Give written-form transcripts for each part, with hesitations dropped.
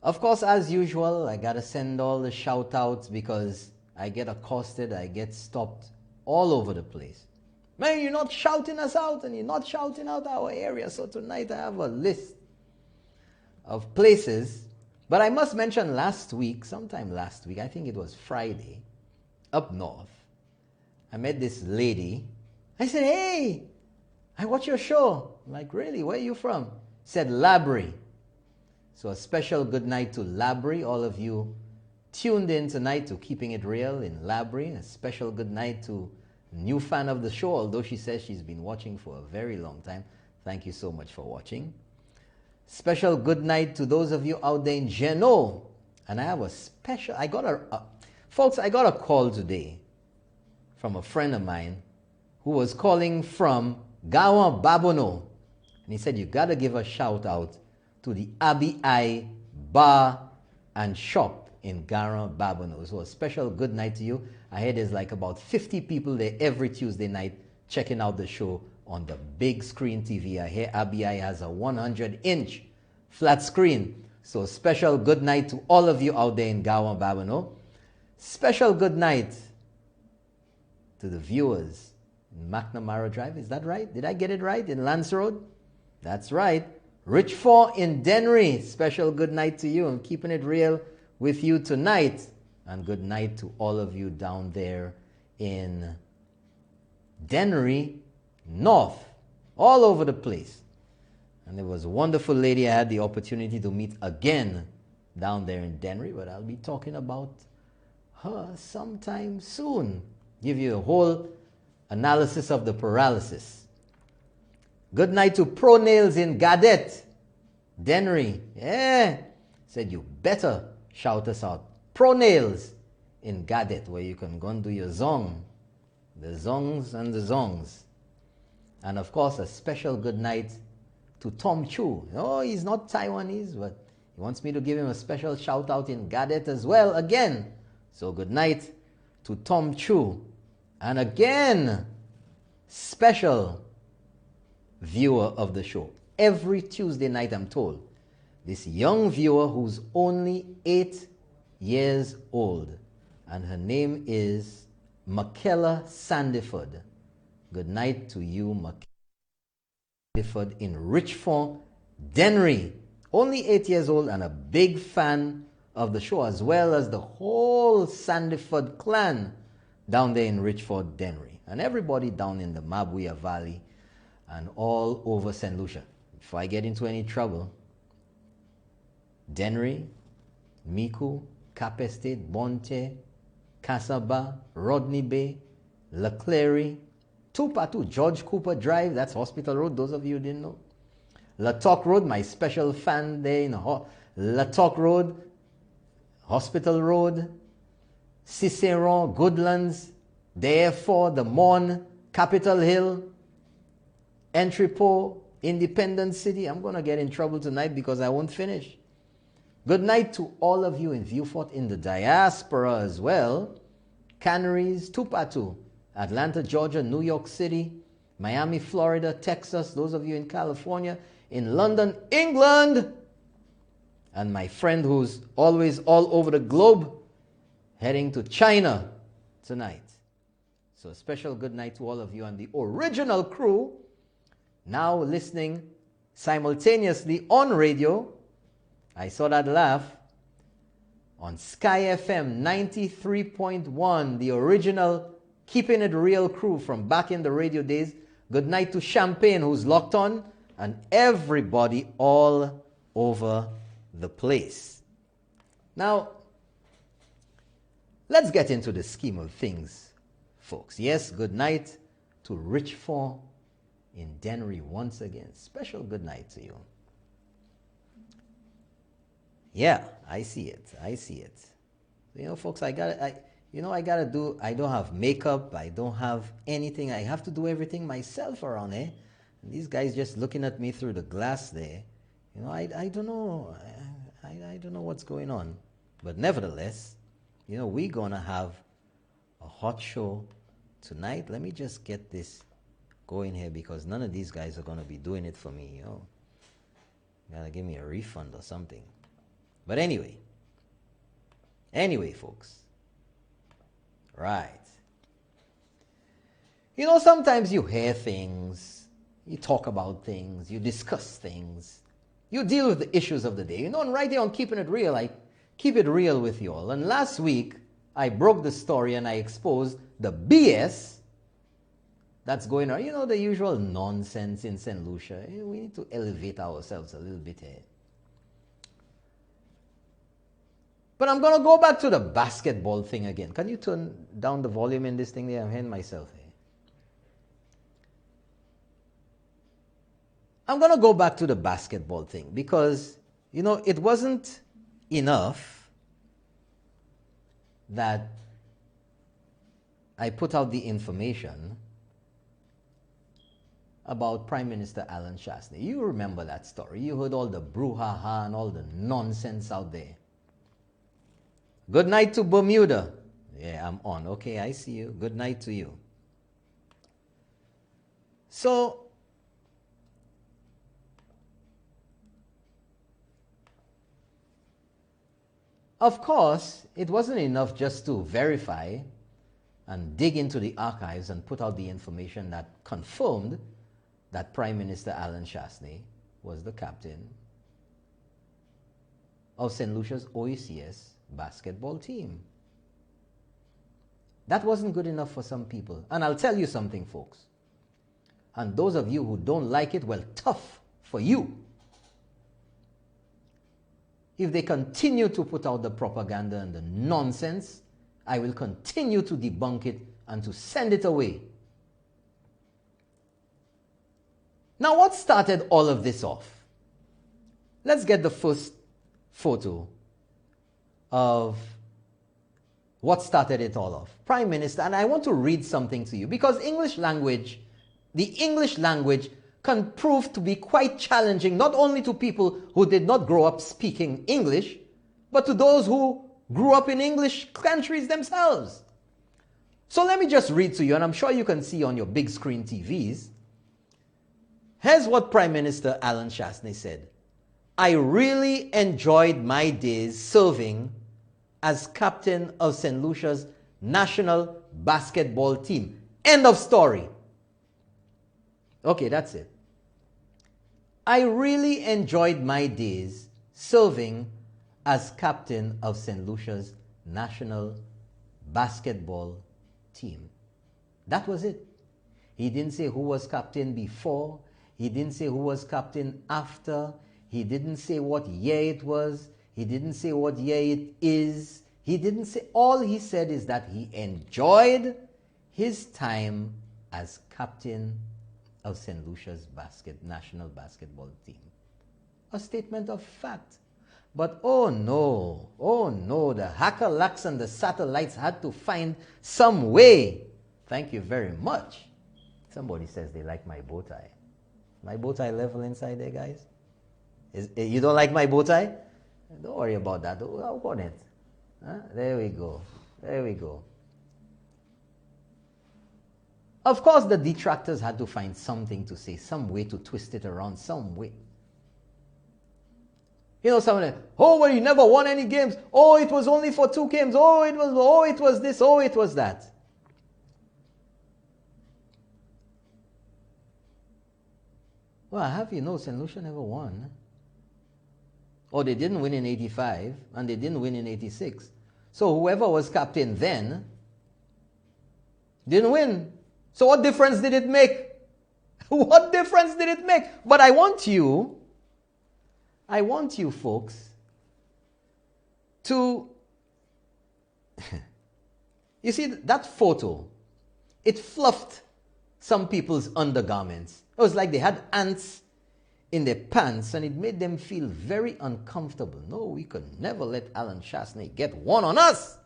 Of course, as usual, I gotta send all the shout outs because I get accosted, I get stopped all over the place. Man, you're not shouting us out and you're not shouting out our area. So tonight I have a list of places. But I must mention sometime last week, I think it was Friday, up north, I met this lady. I said, hey, I watch your show. I'm like, really? Where are you from? Said, Labry. So a special good night to Labry. All of you tuned in tonight to Keeping It Real in Labry. A special good night to a new fan of the show, although she says she's been watching for a very long time. Thank you so much for watching. Special good night to those of you out there in Genoa. And I have a special, folks, I got a call today from a friend of mine who was calling from Gawan Babono. And he said, you got to give a shout out to the Abi Bar and Shop in Gawan Babono. So a special good night to you. I hear there's like about 50 people there every Tuesday night checking out the show on the big screen TV. I hear Abi has a 100-inch flat screen. So special good night to all of you out there in Gawan Babono. Special good night to the viewers in McNamara Drive. Is that right? Did I get it right? In Lance Road? That's right. Rich 4 in Dennery. Special good night to you. I'm keeping it real with you tonight. And good night to all of you down there in Dennery North. All over the place. And there was a wonderful lady I had the opportunity to meet again down there in Dennery. But I'll be talking about her sometime soon. Give you a whole analysis of the paralysis. Good night to Pro Nails in Gadet, Dennery. Yeah. Said you better shout us out. Pro Nails in Gadet, where you can go and do your zong. The zongs and the zongs. And of course, a special good night to Tom Chu. Oh, he's not Taiwanese, but he wants me to give him a special shout out in Gadet as well again. So good night to Tom Chu. And again, special viewer of the show. Every Tuesday night, I'm told, this young viewer who's only 8 years old, and her name is Makela Sandiford. Good night to you, Makela Sandiford in Richford, Dennery. Only 8 years old and a big fan of the show, as well as the whole Sandiford clan down there in Richford, Dennery, and everybody down in the Mabuya Valley and all over St. Lucia. Before I get into any trouble, Dennery, Miku, Cap Estate, Bonte, Casaba, Rodney Bay, Leclerc, Tupatu, George Cooper Drive, that's Hospital Road, those of you who didn't know. Latok Road, my special fan there in Latok Road, Hospital Road, Ciceron, Goodlands, therefore the Mon, Capitol Hill, Entrepot, Independence City. I'm going to get in trouble tonight because I won't finish. Good night to all of you in Viewfort in the diaspora as well. Canaries, Tupatu, Atlanta, Georgia, New York City, Miami, Florida, Texas, those of you in California, in London, England, and my friend who's always all over the globe, heading to China tonight. So a special good night to all of you and the original crew, now listening simultaneously on radio. I saw that laugh. On Sky FM 93.1, the original Keeping It Real crew from back in the radio days. Good night to Champagne, who's locked on, and everybody all over the place. Now, let's get into the scheme of things, folks. Yes, good night to Rich 4 in Dennery once again. Special good night to you. Yeah, I see it. I see it. You know, folks, I don't have makeup. I don't have anything. I have to do everything myself around here. And these guys just looking at me through the glass there. You know, I don't know. I don't know what's going on. But nevertheless, you know, we're going to have a hot show tonight. Let me just get this going here because none of these guys are going to be doing it for me, you know. Gotta give me a refund or something. But anyway, folks. Right. You know, sometimes you hear things, you talk about things, you discuss things, you deal with the issues of the day. You know, and right here on Keeping It Real, I keep it real with you all. And last week, I broke the story and I exposed the BS that's going on. You know, the usual nonsense in St. Lucia. We need to elevate ourselves a little bit here. But I'm going to go back to the basketball thing again. Can you turn down the volume in this thing there? I'm hearing myself here. I'm going to go back to the basketball thing because, you know, it wasn't enough that I put out the information about Prime Minister Alan Shastney. You remember that story. You heard all the brouhaha and all the nonsense out there. Good night to Bermuda. Yeah, I'm on. Okay, I see you. Good night to you. So, of course, it wasn't enough just to verify and dig into the archives and put out the information that confirmed that Prime Minister Alan Shastney was the captain of St. Lucia's OECS basketball team. That wasn't good enough for some people. And I'll tell you something, folks. And those of you who don't like it, well, tough for you. If they continue to put out the propaganda and the nonsense, I will continue to debunk it and to send it away. Now, what started all of this off? Let's get the first photo of what started it all off. Prime Minister, and I want to read something to you because the English language can prove to be quite challenging, not only to people who did not grow up speaking English, but to those who grew up in English countries themselves. So let me just read to you, and I'm sure you can see on your big screen TVs. Here's what Prime Minister Alan Shastney said. I really enjoyed my days serving as captain of St. Lucia's national basketball team. End of story. Okay, that's it. I really enjoyed my days serving as captain of St. Lucia's national basketball team. That was it. He didn't say who was captain before. He didn't say who was captain after. He didn't say what year it was. He didn't say what year it is. He didn't say. All he said is that he enjoyed his time as captain of St. Lucia's national basketball team. A statement of fact. But oh no, the hacker-lacks and the satellites had to find some way. Thank you very much. Somebody says they like my bow tie. My bow tie level inside there, guys? You don't like my bow tie? Don't worry about that. I'll go on it. There we go. There we go. Of course, the detractors had to find something to say, some way to twist it around, some way. You know, someone, oh, well, you never won any games. Oh, it was only for 2 games. Oh, it was this. Oh, it was that. Well, I have you know, St. Lucia never won. Or they didn't win in 85, and they didn't win in 86. So whoever was captain then didn't win. So what difference did it make? What difference did it make? But I want you folks to, you see that photo, it fluffed some people's undergarments. It was like they had ants in their pants and it made them feel very uncomfortable. No, we could never let Alan Shastney get one on us.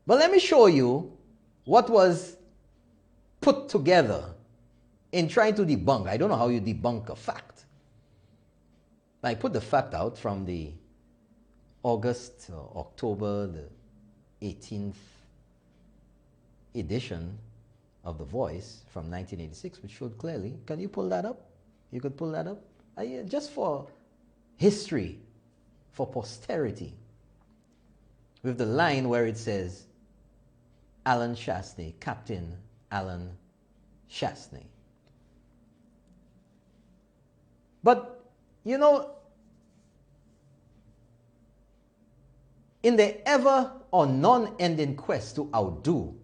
But let me show you what was put together in trying to debunk. I don't know how you debunk a fact. I put the fact out from the August or October the 18th edition of The Voice from 1986, which showed clearly. Can you pull that up? You could pull that up? Just for history for posterity with the line where it says, Alan Chastney, Captain Alan Chastney. But, you know, in the ever or non-ending quest to outdo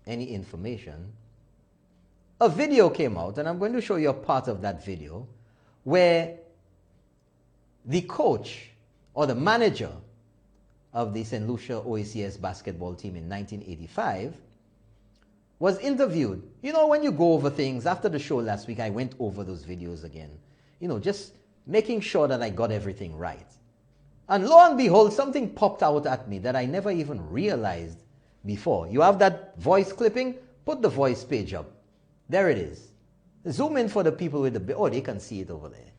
any information, a video came out, and I'm going to show you a part of that video, where the coach or the manager of the St. Lucia OACS basketball team in 1985 was interviewed. You know, when you go over things, after the show last week, I went over those videos again, you know, just making sure that I got everything right. And lo and behold, something popped out at me that I never even realized before. You have that voice clipping? Put the voice page up. There it is. Zoom in for the people with the... Oh, they can see it over there.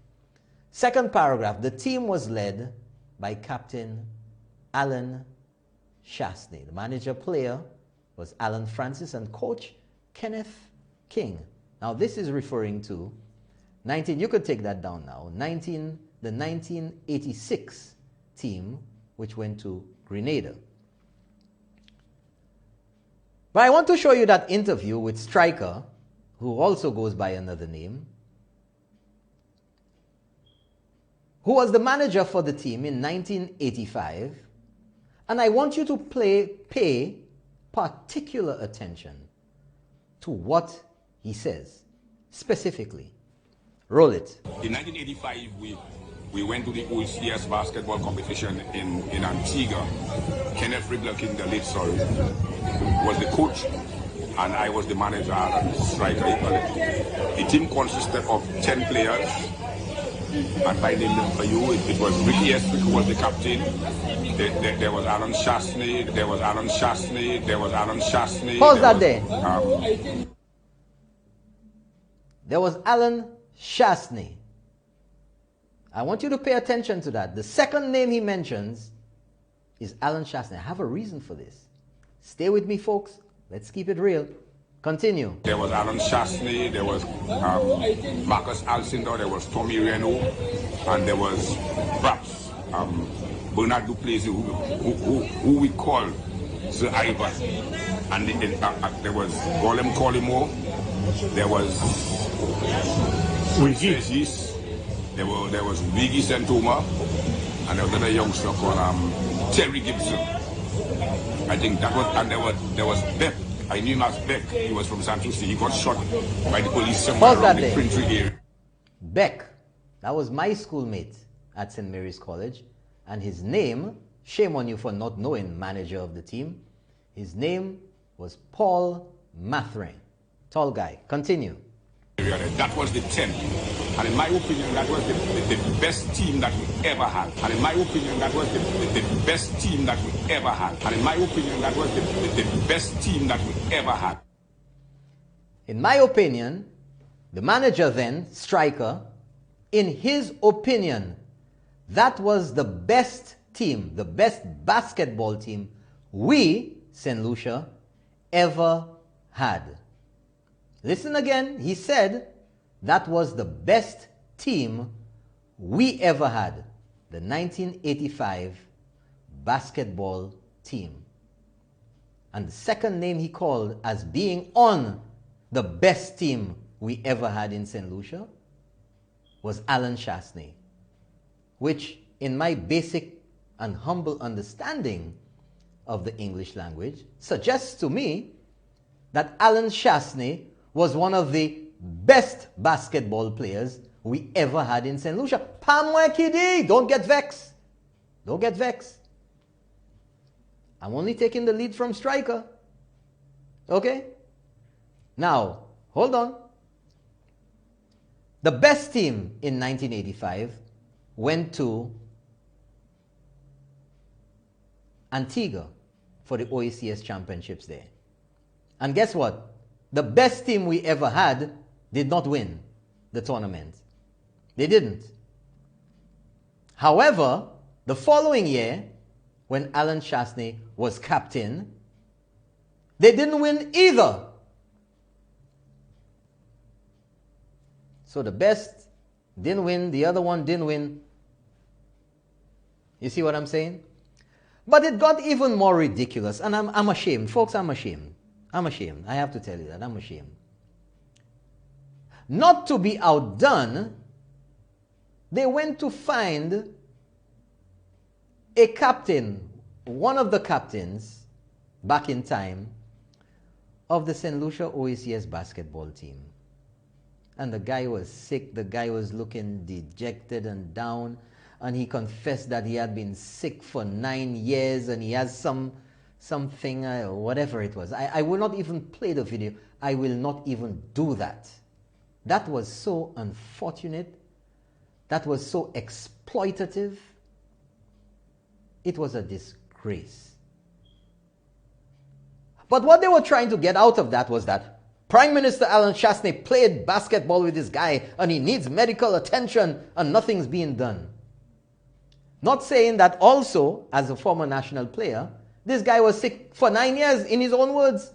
Second paragraph. The team was led by Captain Alan Chastney. The manager player was Alan Francis and coach Kenneth King. Now, this is referring to you could take that down now. The 1986 team, which went to Grenada. But I want to show you that interview with Striker, who also goes by another name, who was the manager for the team in 1985. And I want you to pay particular attention to what he says, specifically. Roll it. In 1985, we went to the OACS basketball competition in Antigua. Kenneth Rebroadcast, the late sorry, was the coach, and I was the manager and striker. The team consisted of 10 players, and by name for you, it was Ricky Eswick who was the captain. There was Alan Chastney. There was Alan Chastney. There was Alan Chastney. Pause that there. There was Alan Chastney. I want you to pay attention to that. The second name he mentions is Alan Chastney. I have a reason for this. Stay with me, folks. Let's keep it real. Continue. There was Alan Chastney, there was Marcus Alcindor, there was Tommy Reno, and there was perhaps Bernard Duplessis, who we call Sir Ivan. And there was Golem Collymore, there was Wiggy. There was Wiggy Santoma, and there was another youngster called Terry Gibson. I think that was, and there was Beck. I knew him as Beck. He was from San Jose. He got shot by the police somewhere around the Printry area. Beck, that was my schoolmate at St. Mary's College, and his name, shame on you for not knowing manager of the team, his name was Paul Mathering. Tall guy. Continue. That was the 10th. And in my opinion, that was the best team that we ever had. And in my opinion, that was the best team that we ever had. And in my opinion, that was the best team that we ever had. In my opinion, the manager then, Striker, in his opinion, that was the best team, the best basketball team we, St. Lucia, ever had. Listen again, he said that was the best team we ever had, the 1985 basketball team. And the second name he called as being on the best team we ever had in St. Lucia was Alan Chastney, which in my basic and humble understanding of the English language suggests to me that Alan Chastney was one of the best basketball players we ever had in St. Lucia. Pamwe Kidi, don't get vexed. Don't get vexed. I'm only taking the lead from Striker. Okay? Now, hold on. The best team in 1985 went to Antigua for the OACS championships there. And guess what? The best team we ever had did not win the tournament. They didn't. However, the following year, when Alan Chastney was captain, they didn't win either. So the best didn't win, the other one didn't win. You see what I'm saying? But it got even more ridiculous, and I'm ashamed. Folks, I'm ashamed. I'm ashamed. I have to tell you that. I'm ashamed. Not to be outdone, they went to find a captain, one of the captains, back in time, of the St. Lucia OACS basketball team. And the guy was sick. The guy was looking dejected and down. And he confessed that he had been sick for 9 years and he has something, whatever it was. I will not even play the video. I will not even do that. That was so unfortunate. That was so exploitative. It was a disgrace. But what they were trying to get out of that was that Prime Minister Alan Chastney played basketball with this guy and he needs medical attention and nothing's being done. Not saying that also, as a former national player, this guy was sick for 9 years, in his own words.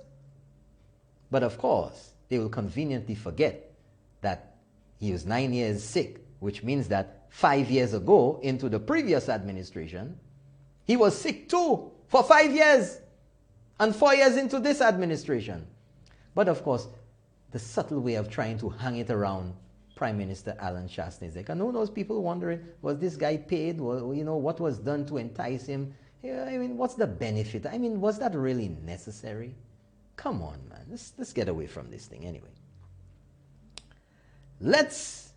But of course, they will conveniently forget that he was 9 years sick, which means that 5 years ago, into the previous administration, he was sick too for 5 years and 4 years into this administration. But of course, the subtle way of trying to hang it around Prime Minister Alan Chastney's neck. And who knows, people wondering, was this guy paid? Well, you know, what was done to entice him? Yeah, I mean, what's the benefit? I mean, was that really necessary? Come on, man. Let's get away from this thing anyway. Let's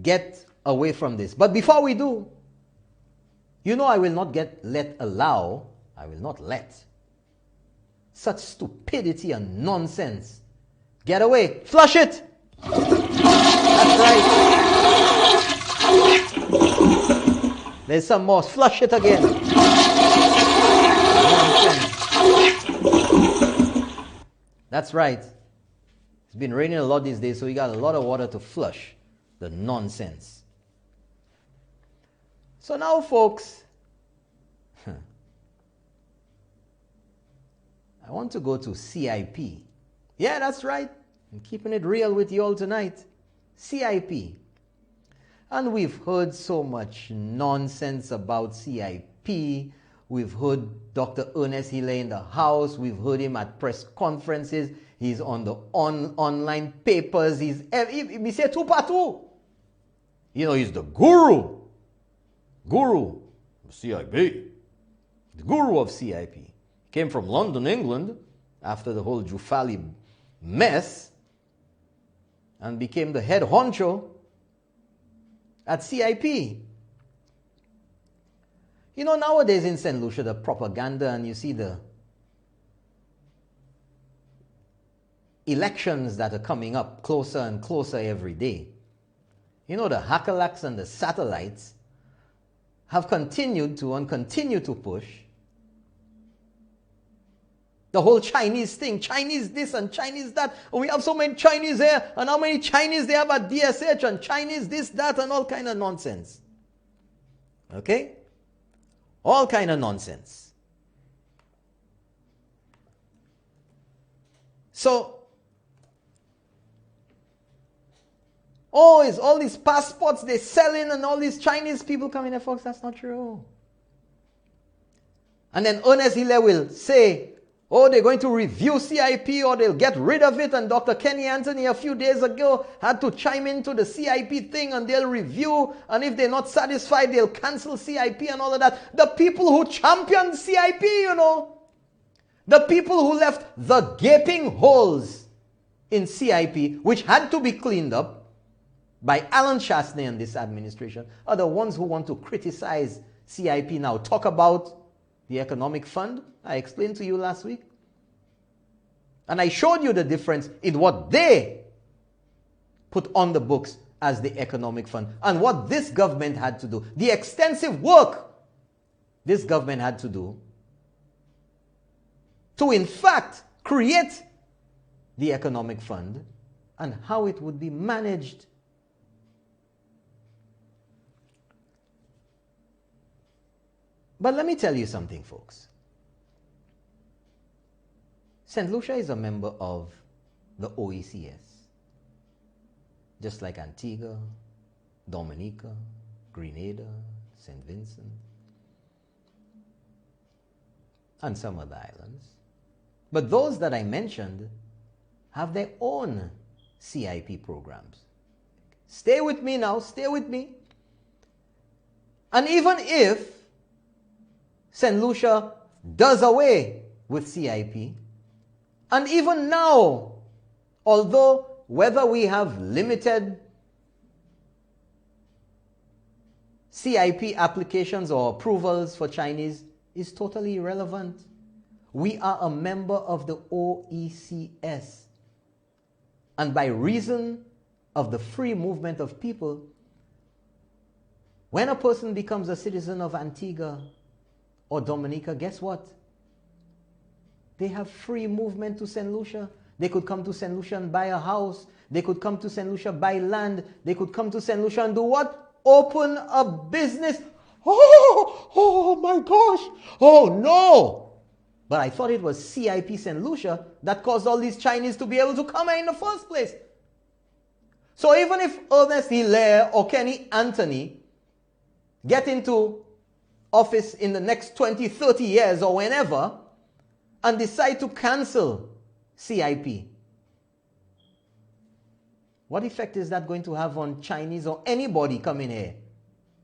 get away from this. But before we do, you know I will not let such stupidity and nonsense get away. Flush it! That's right. There's some more. Flush it again. Nonsense. That's right. It's been raining a lot these days, so you got a lot of water to flush the nonsense. So now, folks, I want to go to CIP. Yeah, that's right. I'm keeping it real with you all tonight. CIP. And we've heard so much nonsense about CIP. We've heard Dr. Ernest Hilaire in the House. We've heard him at press conferences. He's on the online papers. He say tout partout. You know, he's the guru. Guru of CIP. The guru of CIP. Came from London, England, after the whole Jufali mess, and became the head honcho at CIP. You know, nowadays in St. Lucia, the propaganda, and you see the elections that are coming up closer and closer every day. You know, the hackalacks and the satellites have continued to and continue to push the whole Chinese thing, Chinese this and Chinese that, and we have so many Chinese here, and how many Chinese they have at DSH, and Chinese this, that, and all kind of nonsense. Okay? All kind of nonsense. So, is all these passports they're selling and all these Chinese people coming there, folks, that's not true. And then Ernest Hilaire will say, they're going to review CIP or they'll get rid of it. And Dr. Kenny Anthony a few days ago had to chime into the CIP thing and they'll review. And if they're not satisfied, they'll cancel CIP and all of that. The people who championed CIP, you know, the people who left the gaping holes in CIP, which had to be cleaned up by Alan Chastney and this administration, are the ones who want to criticize CIP now. Talk about the Economic Fund, I explained to you last week. And I showed you the difference in what they put on the books as the Economic Fund and what this government had to do. The extensive work this government had to do to, in fact, create the Economic Fund and how it would be managed. But let me tell you something, folks. St. Lucia is a member of the OECS, just like Antigua, Dominica, Grenada, St. Vincent, and some other islands. But those that I mentioned have their own CIP programs. Stay with me now, stay with me. And even if St. Lucia does away with CIP, and even now, although whether we have limited CIP applications or approvals for Chinese is totally irrelevant. We are a member of the OECS. And by reason of the free movement of people, when a person becomes a citizen of Antigua or Dominica, guess what? They have free movement to St. Lucia. They could come to St. Lucia and buy a house. They could come to St. Lucia, buy land. They could come to St. Lucia and do what? Open a business. Oh my gosh. Oh no. But I thought it was CIP St. Lucia that caused all these Chinese to be able to come here in the first place. So even if Ernest Hilaire or Kenny Anthony get into office in the next 20, 30 years or whenever and decide to cancel CIP, what effect is that going to have on Chinese or anybody coming here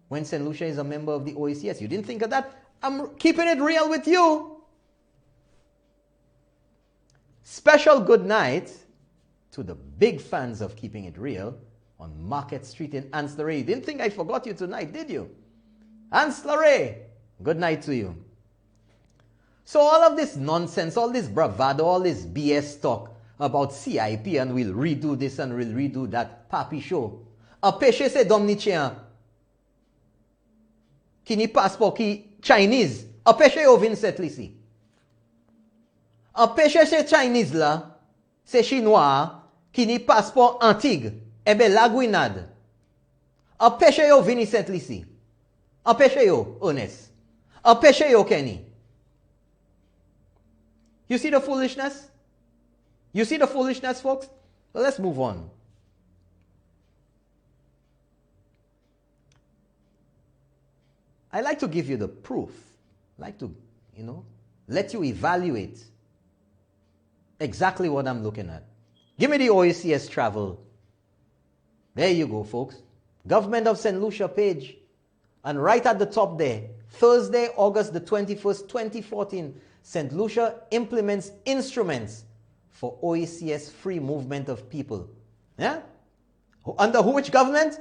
when St. Lucia is a member of the OECS? You didn't think of that? I'm keeping it real with you. Special good night to the big fans of Keeping It Real on Market Street in Ansley. You didn't think I forgot you tonight, did you? Ansley, good night to you. So all of this nonsense, all this bravado, all this BS talk about CIP and we'll redo this and we'll redo that, papi show. A péché c'est domnicien. Qui ni passeport qui Chinese. A péché au vin set lisi. A péché c'est Chinese là, c'est chinois qui ni passeport antique. Ebe la guinade. A péché au vin set lisi. A péché yo, honest. A péché yo Kenny. You see the foolishness? You see the foolishness, folks? Well, let's move on. I like to give you the proof. I like to, let you evaluate exactly what I'm looking at. Give me the OECS travel. There you go, folks. Government of St. Lucia page. And right at the top there, Thursday, August the 21st, 2014, St. Lucia implements instruments for OECS free movement of people. Yeah? Under which government?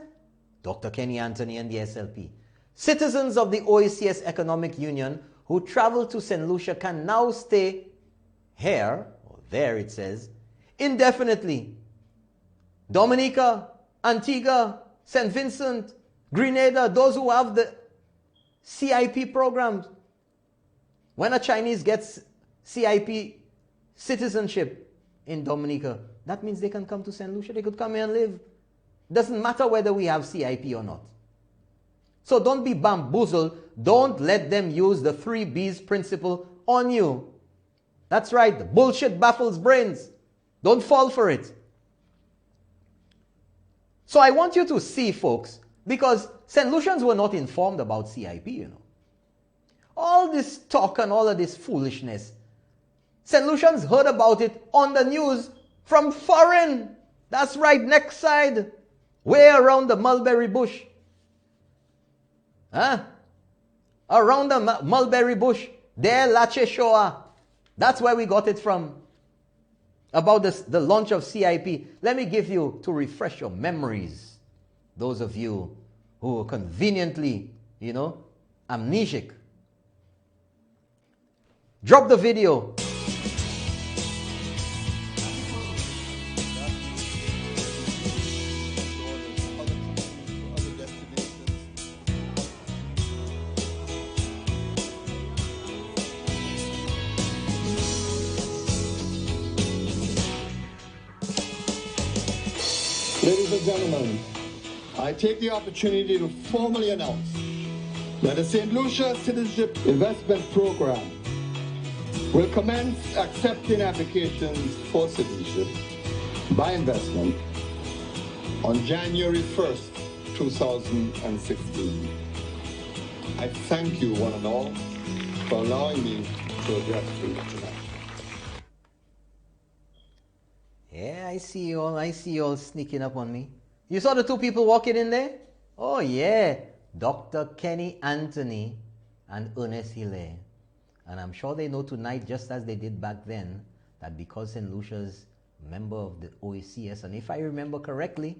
Dr. Kenny Anthony and the SLP. Citizens of the OECS Economic Union who travel to St. Lucia can now stay here, or there it says, indefinitely. Dominica, Antigua, St. Vincent, Grenada, those who have the CIP programs. When a Chinese gets CIP citizenship in Dominica, that means they can come to St. Lucia. They could come here and live. Doesn't matter whether we have CIP or not. So don't be bamboozled. Don't let them use the 3 B's principle on you. That's right. The bullshit baffles brains. Don't fall for it. So I want you to see, folks, because St. Lucians were not informed about CIP, All this talk and all of this foolishness. St. Lucians heard about it on the news from foreign. That's right, next side. Way around the mulberry bush. Huh? Around the mulberry bush. There, Lache Shoah. That's where we got it from. About the launch of CIP. Let me give you, to refresh your memories, those of you who are conveniently, amnesic. Drop the video. Ladies and gentlemen, I take the opportunity to formally announce that the St. Lucia Citizenship Investment Program will commence accepting applications for citizenship by investment on January 1st, 2016. I thank you one and all for allowing me to address to you tonight. Yeah, I see you all sneaking up on me. You saw the two people walking in there? Oh yeah, Dr. Kenny Anthony and Ernest Hilaire. And I'm sure they know tonight, just as they did back then, that because St. Lucia's a member of the OACS, and if I remember correctly,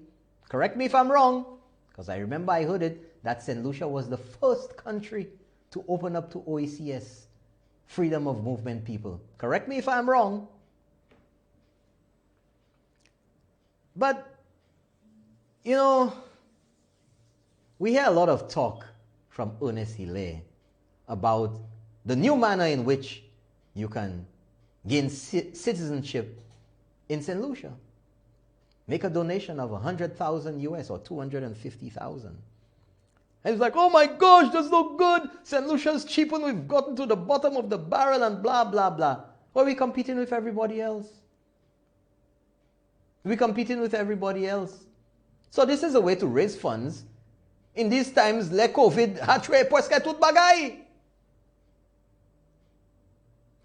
correct me if I'm wrong, because I remember I heard it, that St. Lucia was the first country to open up to OACS, freedom of movement people. Correct me if I'm wrong. But, you know, we hear a lot of talk from Ernest Hilaire about the new manner in which you can gain citizenship in St. Lucia. Make a donation of 100,000 US or 250,000. And it's like, oh my gosh, that's no good. St. Lucia's cheap and we've gotten to the bottom of the barrel and blah, blah, blah. Or are we competing with everybody else? We're competing with everybody else. So this is a way to raise funds. In these times, le COVID, hatchway presque tout bagay.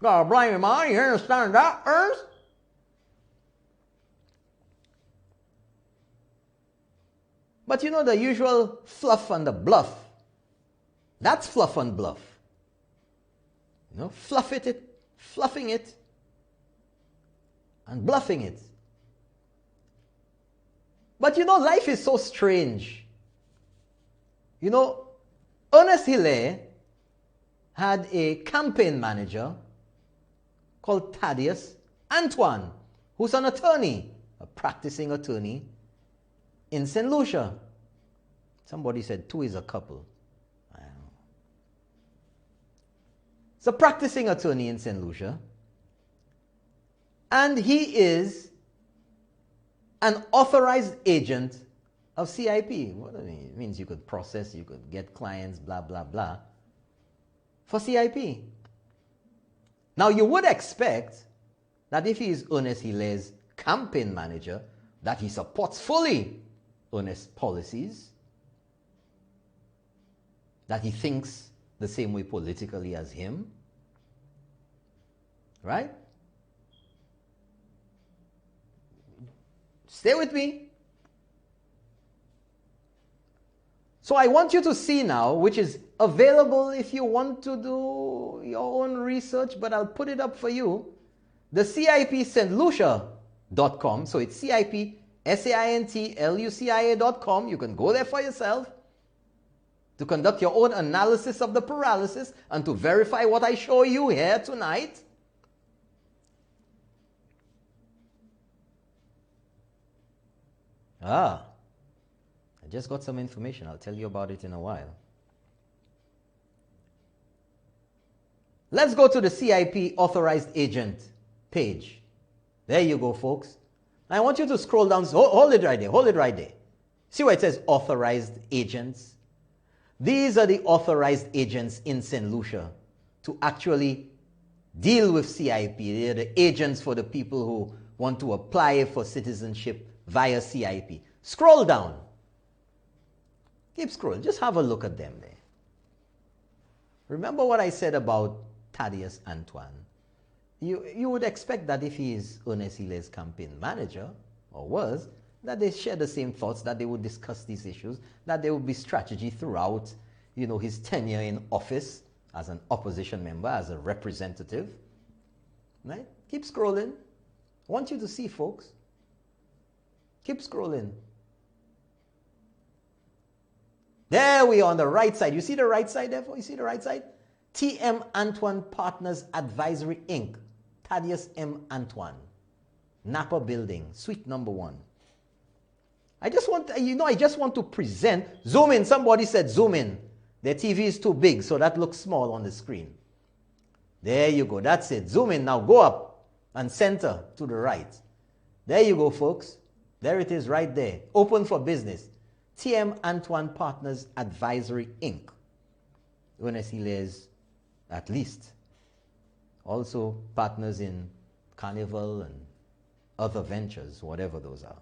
God, blame man, you understand that, Ernst? But you know the usual fluff and the bluff. That's fluff and bluff. You know, fluffing it, and bluffing it. But you know, life is so strange. You know, Ernest Hilaire had a campaign manager called Thaddeus Antoine, who's an attorney, a practicing attorney in St. Lucia. Somebody said two is a couple. I don't know. He's a practicing attorney in St. Lucia. And he is an authorized agent of CIP. What does it mean? It means you could process, you could get clients, blah, blah, blah, for CIP. Now, you would expect that if he is Ernest Hilaire's campaign manager, that he supports fully Ernest's policies, that he thinks the same way politically as him, right? Stay with me. So I want you to see now, which is available if you want to do your own research, but I'll put it up for you. The CIPStLucia.com. So it's CIPSAINTLUCIA.com. You can go there for yourself to conduct your own analysis of the paralysis and to verify what I show you here tonight. I just got some information. I'll tell you about it in a while. Let's go to the CIP authorized agent page. There you go, folks. I want you to scroll down. Hold it right there. Hold it right there. See where it says authorized agents? These are the authorized agents in St. Lucia to actually deal with CIP. They're the agents for the people who want to apply for citizenship via CIP. Scroll down. Keep scrolling. Just have a look at them there. Remember what I said about Thaddeus Antoine. You would expect that if he is Ernest Hilaire's campaign manager, or was, that they share the same thoughts, that they would discuss these issues, that there would be strategy throughout, you know, his tenure in office as an opposition member, as a representative. Right? Keep scrolling. I want you to see, folks. Keep scrolling. There we are on the right side. You see the right side there? You see the right side? TM Antoine Partners Advisory Inc. Thaddeus M. Antoine. Napa Building, suite number 1. I just want to present. Zoom in. Somebody said zoom in. Their TV is too big, so that looks small on the screen. There you go. That's it. Zoom in. Now go up and center to the right. There you go, folks. There it is right there. Open for business. TM Antoine Partners Advisory Inc. Ernest Hilaire's, at least. Also partners in Carnival and other ventures, whatever those are.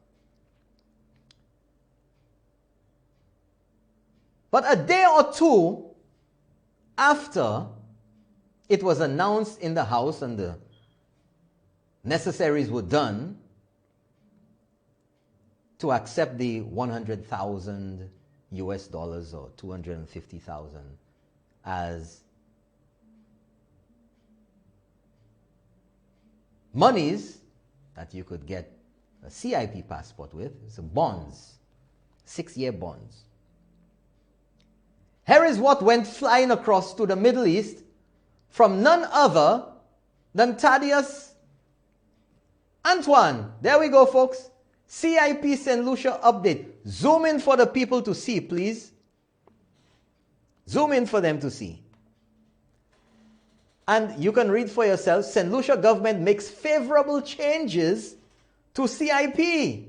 But a day or two after it was announced in the House and the necessaries were done to accept the 100,000 US dollars or 250,000 as monies that you could get a CIP passport with. It's bonds, 6-year bonds. Here is what went flying across to the Middle East from none other than Thaddeus Antoine. There we go, folks. CIP St. Lucia update. Zoom in for the people to see, please. Zoom in for them to see. And you can read for yourself. St. Lucia government makes favorable changes to CIP.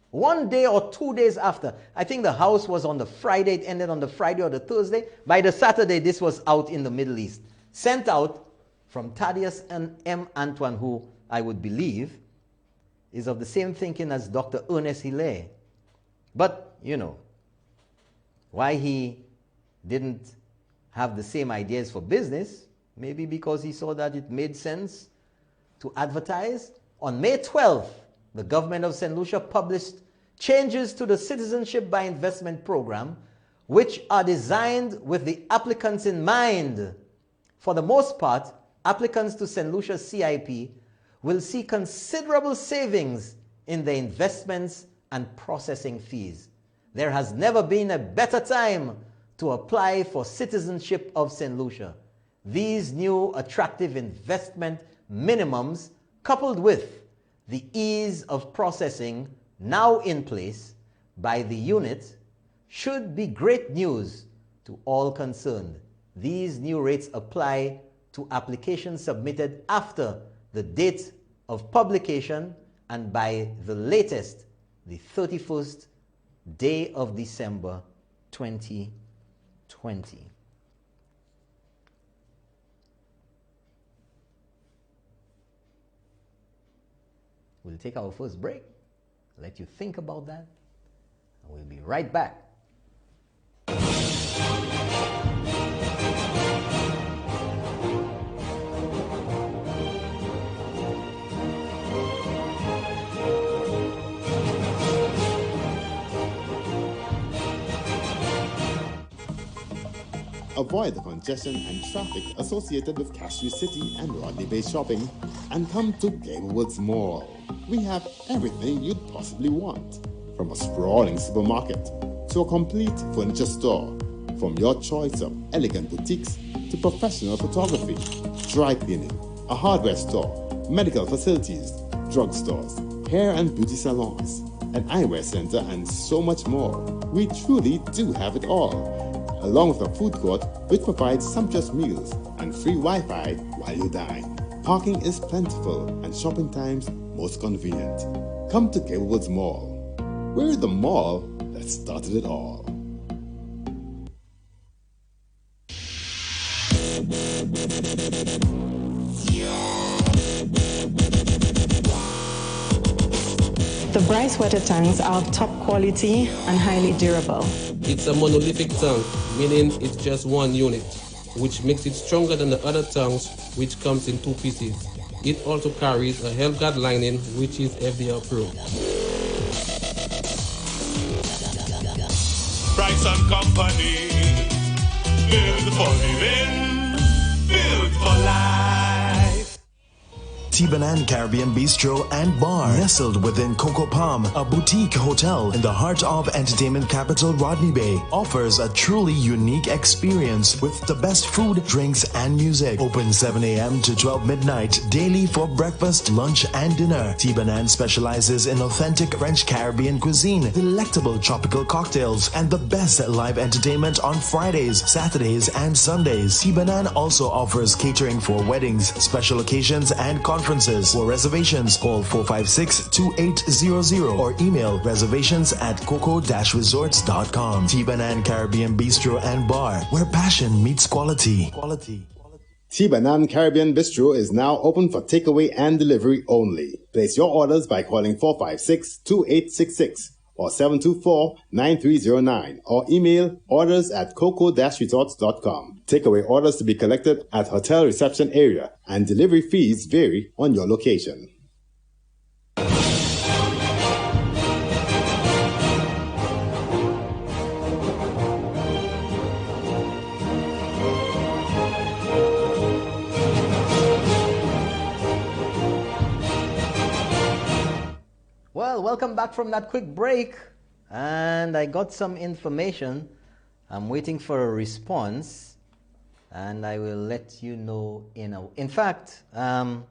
1 day or 2 days after. I think the House was on the Friday. It ended on the Friday or the Thursday. By the Saturday, this was out in the Middle East. Sent out from Thaddeus and M. Antoine, who I would believe is of the same thinking as Dr. Ernest Hilaire. But, you know, why he didn't have the same ideas for business, maybe because he saw that it made sense to advertise. On May 12th, the government of St. Lucia published changes to the Citizenship by Investment program, which are designed with the applicants in mind. For the most part, applicants to St. Lucia's CIP will see considerable savings in their investments and processing fees. There has never been a better time to apply for citizenship of St. Lucia. These new attractive investment minimums, coupled with the ease of processing now in place by the unit, should be great news to all concerned. These new rates apply to applications submitted after the date of publication and by the latest, the 31st day of December 2020. We'll take our first break, let you think about that, and we'll be right back. Avoid the congestion and traffic associated with Castries City and Rodney Bay shopping and come to Gablewoods Mall. We have everything you'd possibly want, from a sprawling supermarket to a complete furniture store, from your choice of elegant boutiques to professional photography, dry cleaning, a hardware store, medical facilities, drugstores, hair and beauty salons, an eyewear center, and so much more. We truly do have it all, along with a food court which provides sumptuous meals and free Wi-Fi while you dine. Parking is plentiful and shopping times most convenient. Come to Gablewoods Mall. We're the mall that started it all. The Bryce water tanks are of top quality and highly durable. It's a monolithic tank, meaning it's just one unit, which makes it stronger than the other tanks, which comes in 2 pieces. It also carries a Hellguard lining, which is FDA approved. Bryce and Company, build for living, build for life. Tibanan Caribbean Bistro and Bar, nestled within Coco Palm, a boutique hotel in the heart of entertainment capital Rodney Bay, offers a truly unique experience with the best food, drinks, and music. Open 7 a.m. to 12 midnight daily for breakfast, lunch, and dinner. Tibanan specializes in authentic French Caribbean cuisine, delectable tropical cocktails, and the best live entertainment on Fridays, Saturdays, and Sundays. Tibanan also offers catering for weddings, special occasions, and conferences. For reservations, call 456-2800 or email reservations@coco-resorts.com. Tibanan Caribbean Bistro and Bar, where passion meets quality. Tibanan Caribbean Bistro is now open for takeaway and delivery only. Place your orders by calling 456-2866 or 724-9309 or email orders@coco-resorts.com. Takeaway orders to be collected at hotel reception area and delivery fees vary on your location. Well, welcome back from that quick break, and I got some information. I'm waiting for a response, and I will let you know in fact, I'll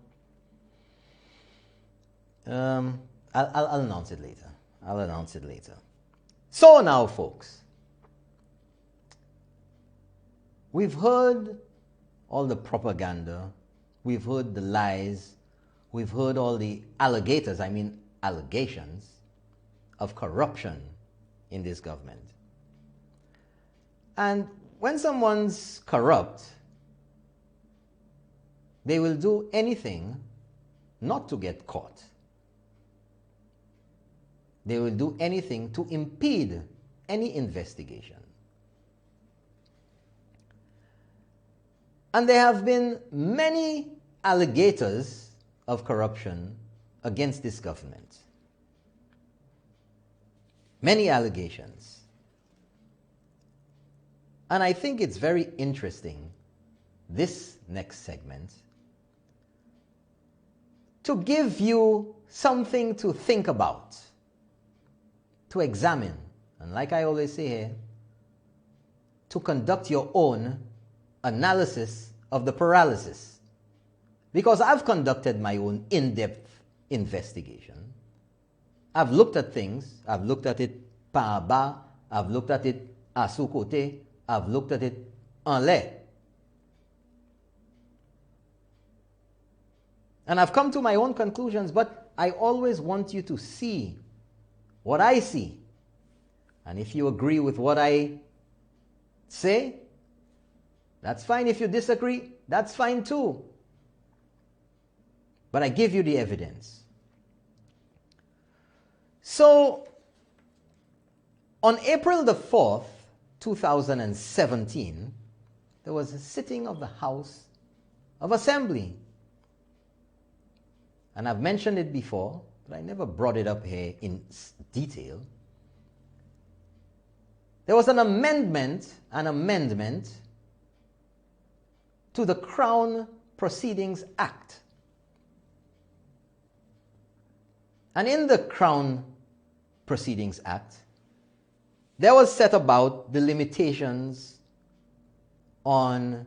announce it later. I'll announce it later. So now, folks, we've heard all the propaganda, we've heard the lies, we've heard all the allegations of corruption in this government. And when someone's corrupt, they will do anything not to get caught. They will do anything to impede any investigation. And there have been many allegators of corruption against this government. Many allegations. And I think it's very interesting, this next segment, to give you something to think about, to examine, and like I always say here, to conduct your own analysis of the paralysis. Because I've conducted my own in-depth investigation. I've looked at things. I've looked at it par bas. I've looked at it à sous-côté. I've looked at it en lait. And I've come to my own conclusions, but I always want you to see what I see. And if you agree with what I say, that's fine. If you disagree, that's fine too. But I give you the evidence. So, on April the 4th, 2017, there was a sitting of the House of Assembly. And I've mentioned it before, but I never brought it up here in detail. There was an amendment to the Crown Proceedings Act. And in the Crown Proceedings Act, there was set about the limitations on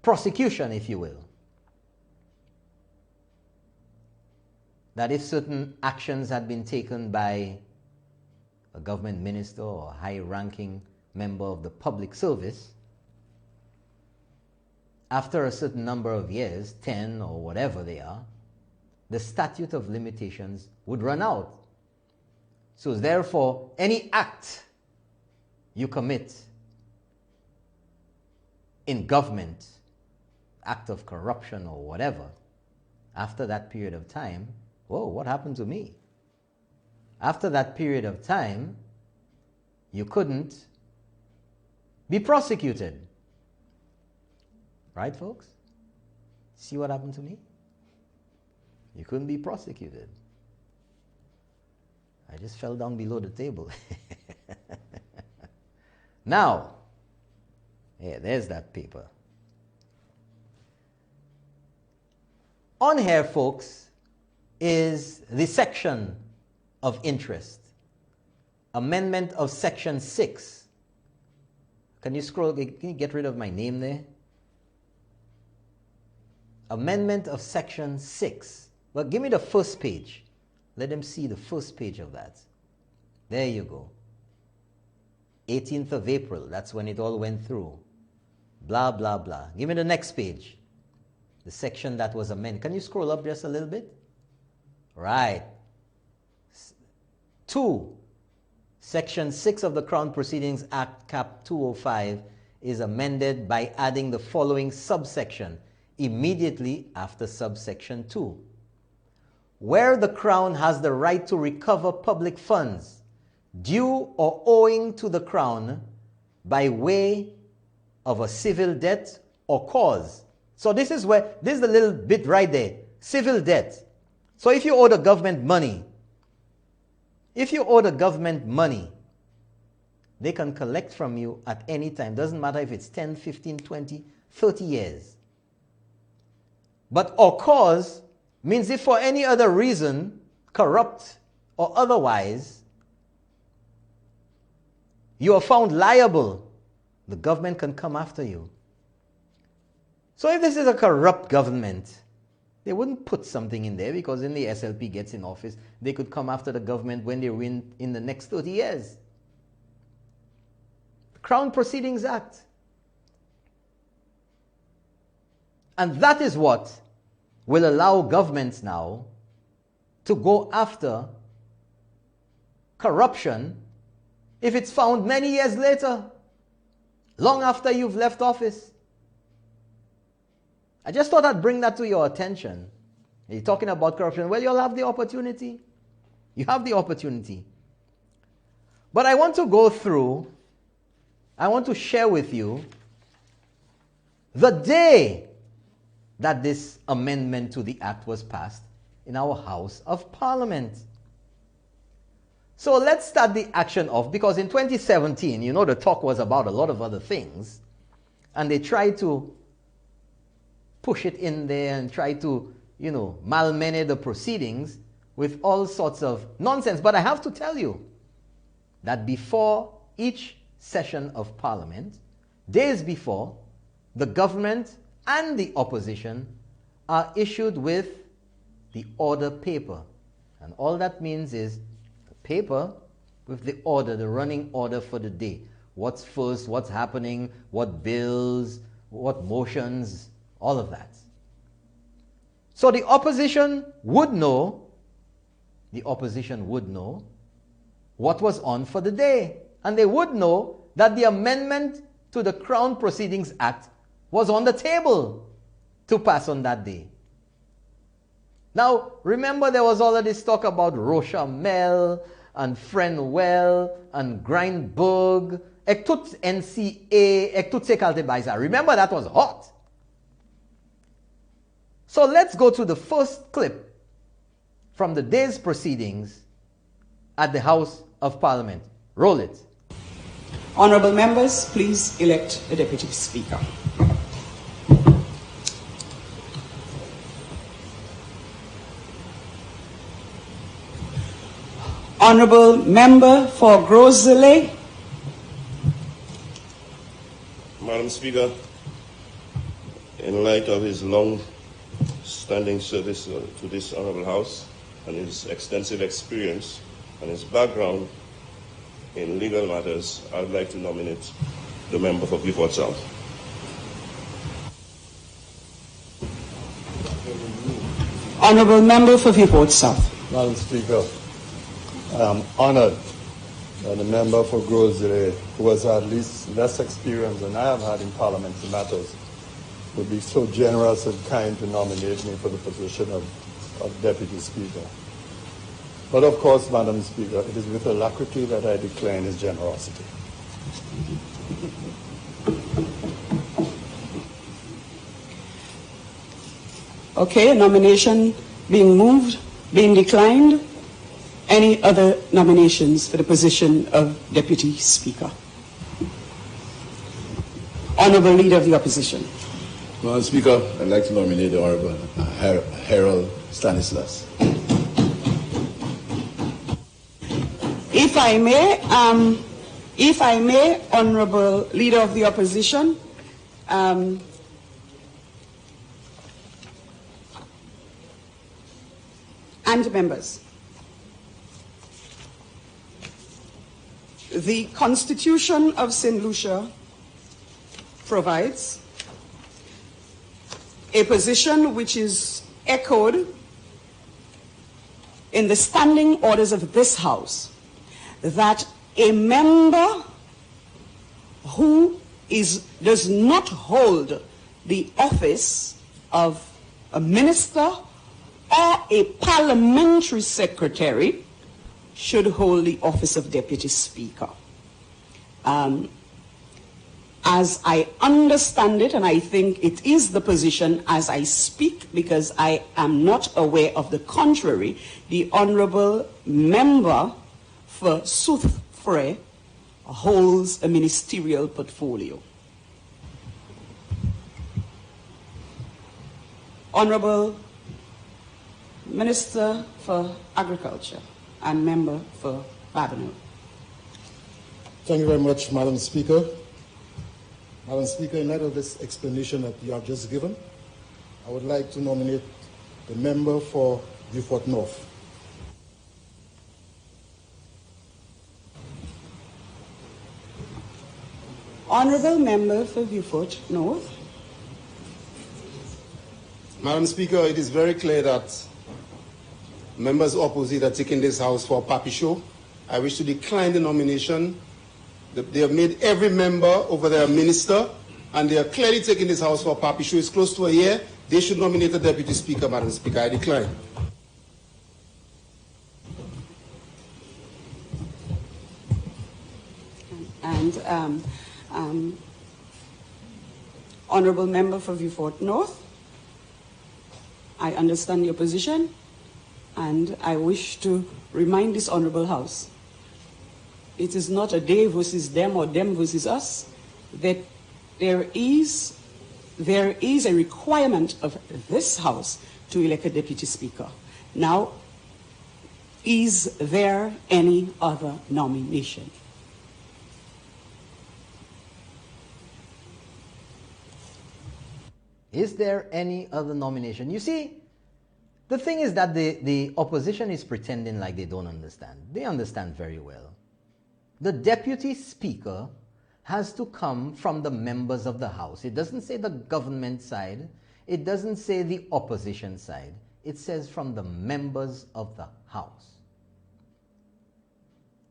prosecution, if you will. That if certain actions had been taken by a government minister or a high-ranking member of the public service, after a certain number of years, 10 or whatever they are, the statute of limitations would run out. So therefore, any act you commit in government, act of corruption or whatever, after that period of time, whoa, what happened to me? After that period of time, you couldn't be prosecuted. Right, folks? See what happened to me? You couldn't be prosecuted. I just fell down below the table. Now, yeah, there's that paper. On here, folks, is the section of interest. Amendment of Section 6. Can you scroll? Can you get rid of my name there? Amendment of Section 6. Well, give me the first page. Let them see the first page of that. There you go. 18th of April. That's when it all went through. Blah, blah, blah. Give me the next page. The section that was amended. Can you scroll up just a little bit? Right. 2. Section 6 of the Crown Proceedings Act, Cap 205, is amended by adding the following subsection immediately after subsection 2. where the Crown has the right to recover public funds due or owing to the Crown by way of a civil debt or cause. So this is the little bit right there, civil debt. So if you owe the government money, they can collect from you at any time. Doesn't matter if it's 10, 15, 20, 30 years. But or cause means if for any other reason, corrupt or otherwise, you are found liable, the government can come after you. So if this is a corrupt government, they wouldn't put something in there, because when the SLP gets in office, they could come after the government when they win in the next 30 years. The Crown Proceedings Act. And that is what will allow governments now to go after corruption if it's found many years later, long after you've left office. I just thought I'd bring that to your attention. You're talking about corruption. Well, you'll have the opportunity. You have the opportunity. But I want to go through, I want to share with you the day that this amendment to the Act was passed in our House of Parliament. So let's start the action off, because in 2017, you know, the talk was about a lot of other things, and they tried to push it in there and try to, you know, malmene the proceedings with all sorts of nonsense. But I have to tell you that before each session of Parliament, days before, the government and the opposition are issued with the order paper. And all that means is a paper with the order, the running order for the day. What's first, what's happening, what bills, what motions, all of that. So the opposition would know what was on for the day. And they would know that the amendment to the Crown Proceedings Act was on the table to pass on that day. Now, remember, there was all of this talk about Rochamel and Frenwell and Grindberg, ek tout NCA, ek tout se kalte baisa. Remember, that was hot. So let's go to the first clip from the day's proceedings at the House of Parliament. Roll it. Honourable members, please elect a Deputy Speaker. Honourable Member for Grosele. Madam Speaker, in light of his long-standing service to this Honourable House and his extensive experience and his background in legal matters, I would like to nominate the member for Beaufort South. Honourable Member for Beaufort South. Madam Speaker, I am honoured that the member for Grosele, who has at least less experience than I have had in parliamentary matters, would be so generous and kind to nominate me for the position of Deputy Speaker. But of course, Madam Speaker, it is with alacrity that I decline his generosity. Okay, a nomination being moved, being declined. Any other nominations for the position of Deputy Speaker? Honourable Leader of the Opposition. Madam Speaker, I'd like to nominate the Honourable Harold Stanislas. If I may, Honourable Leader of the Opposition, and members, the Constitution of St. Lucia provides a position which is echoed in the standing orders of this House, that a member who does not hold the office of a minister or a parliamentary secretary should hold the office of Deputy Speaker. As I understand it, and I think it is the position as I speak, because I am not aware of the contrary, the Honourable Member for South-Frey holds a ministerial portfolio. Honourable Minister for Agriculture and Member for Babonneau. Thank you very much, Madam Speaker. Madam Speaker, in light of this explanation that you have just given, I would like to nominate the member for Beaufort North. Honourable Member for Beaufort North. Madam Speaker, it is very clear that members opposite are taking this house for a papi show. I wish to decline the nomination. They have made every member over there a minister, and they are clearly taking this house for a papi show. It's close to a year. They should nominate a deputy speaker, Madam Speaker. I decline. And Honourable Member for Beaufort North, I understand your position, and I wish to remind this Honourable House, it is not a they versus them or them versus us, that there is a requirement of this House to elect a Deputy Speaker. Now, is there any other nomination? Is there any other nomination? You see, the thing is that the opposition is pretending like they don't understand. They understand very well. The deputy speaker has to come from the members of the House. It doesn't say the government side. It doesn't say the opposition side. It says from the members of the House.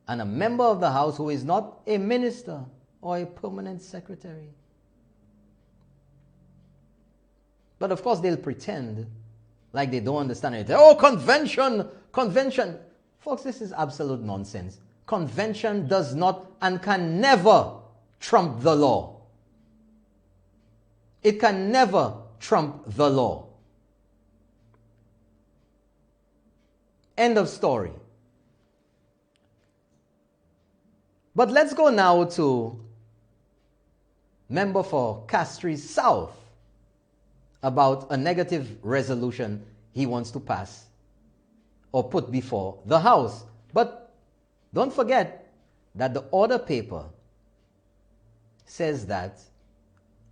And a member of the House who is not a minister or a permanent secretary. But of course they'll pretend like they don't understand it. Oh, convention, convention. Folks, this is absolute nonsense. Convention does not and can never trump the law. It can never trump the law. End of story. But let's go now to member for Castries South about a negative resolution he wants to pass or put before the House. But don't forget that the order paper says that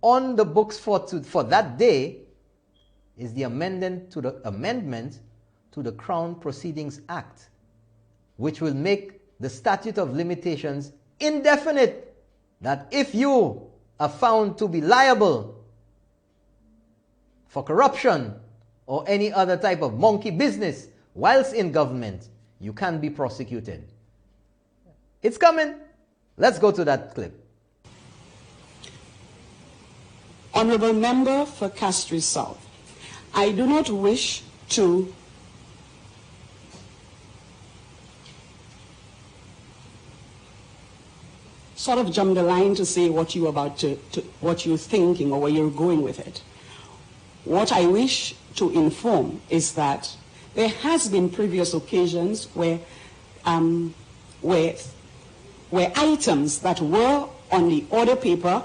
on the books for that day is the amendment to the Crown Proceedings Act, which will make the statute of limitations indefinite, that if you are found to be liable for corruption or any other type of monkey business whilst in government, you can be prosecuted. It's coming. Let's go to that clip. Honourable Member for Castries South, I do not wish to sort of jump the line to say what you're about to what you're thinking or where you're going with it. What I wish to inform is that there has been previous occasions where items that were on the order paper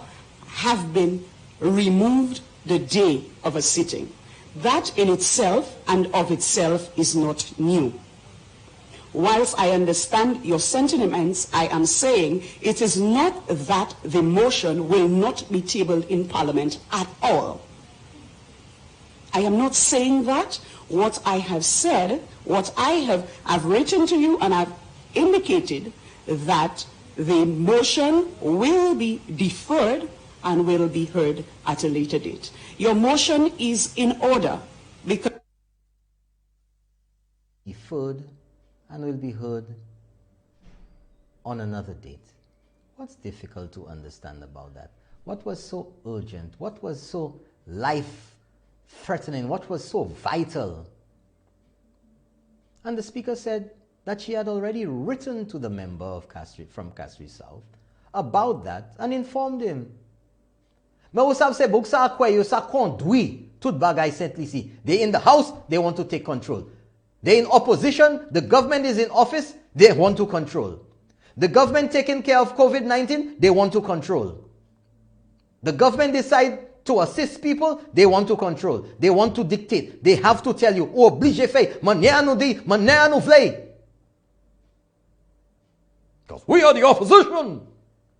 have been removed the day of a sitting. That in itself and of itself is not new. Whilst I understand your sentiments, I am saying it is not that the motion will not be tabled in Parliament at all. I am not saying that. What I have said, what I've written to you and I've indicated that the motion will be deferred and will be heard at a later date. Your motion is in order because deferred and will be heard on another date. What's difficult to understand about that? What was so urgent? What was so life-threatening? What was so vital And the speaker said that she had already written to the member of from Castries South about that and informed him. Mais vous savez, c'est beaucoup ça quoi, ça conduit tout bagay Saint-Lucie. They in the house, they want to take control. They in opposition, the government is in office, they want to control. The government taking care of COVID-19, they want to control. The government decide to assist people, they want to control. They want to dictate. They have to tell you, oblige fait, manière nous dit, manière nous vle. Because we are the opposition.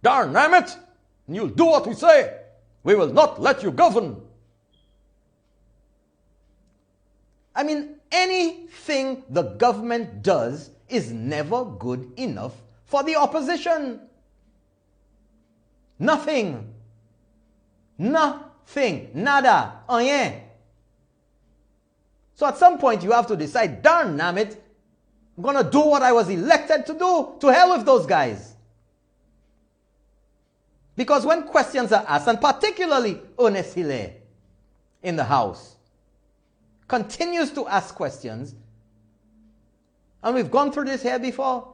Darn it. And you'll do what we say. We will not let you govern. I mean, anything the government does is never good enough for the opposition. Nothing. Nothing. Nada. Rien. So at some point you have to decide, darn it, I'm going to do what I was elected to do. To hell with those guys. Because when questions are asked, and particularly Ernest Hilaire in the House, continues to ask questions, and we've gone through this here before,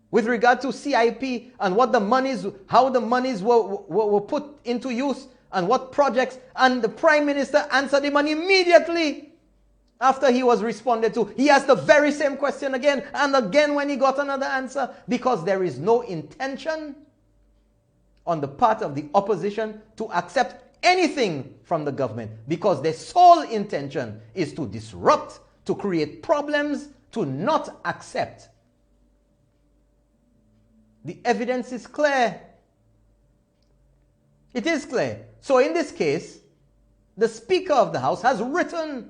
with regard to CIP and what the monies, how the monies were put into use and what projects, and the Prime Minister answered him, and immediately after he was responded to, he asked the very same question again and again when he got another answer, because there is no intention on the part of the opposition to accept anything from the government, because their sole intention is to disrupt, to create problems, to not accept. The evidence is clear. It is clear. So in this case, the Speaker of the House has written.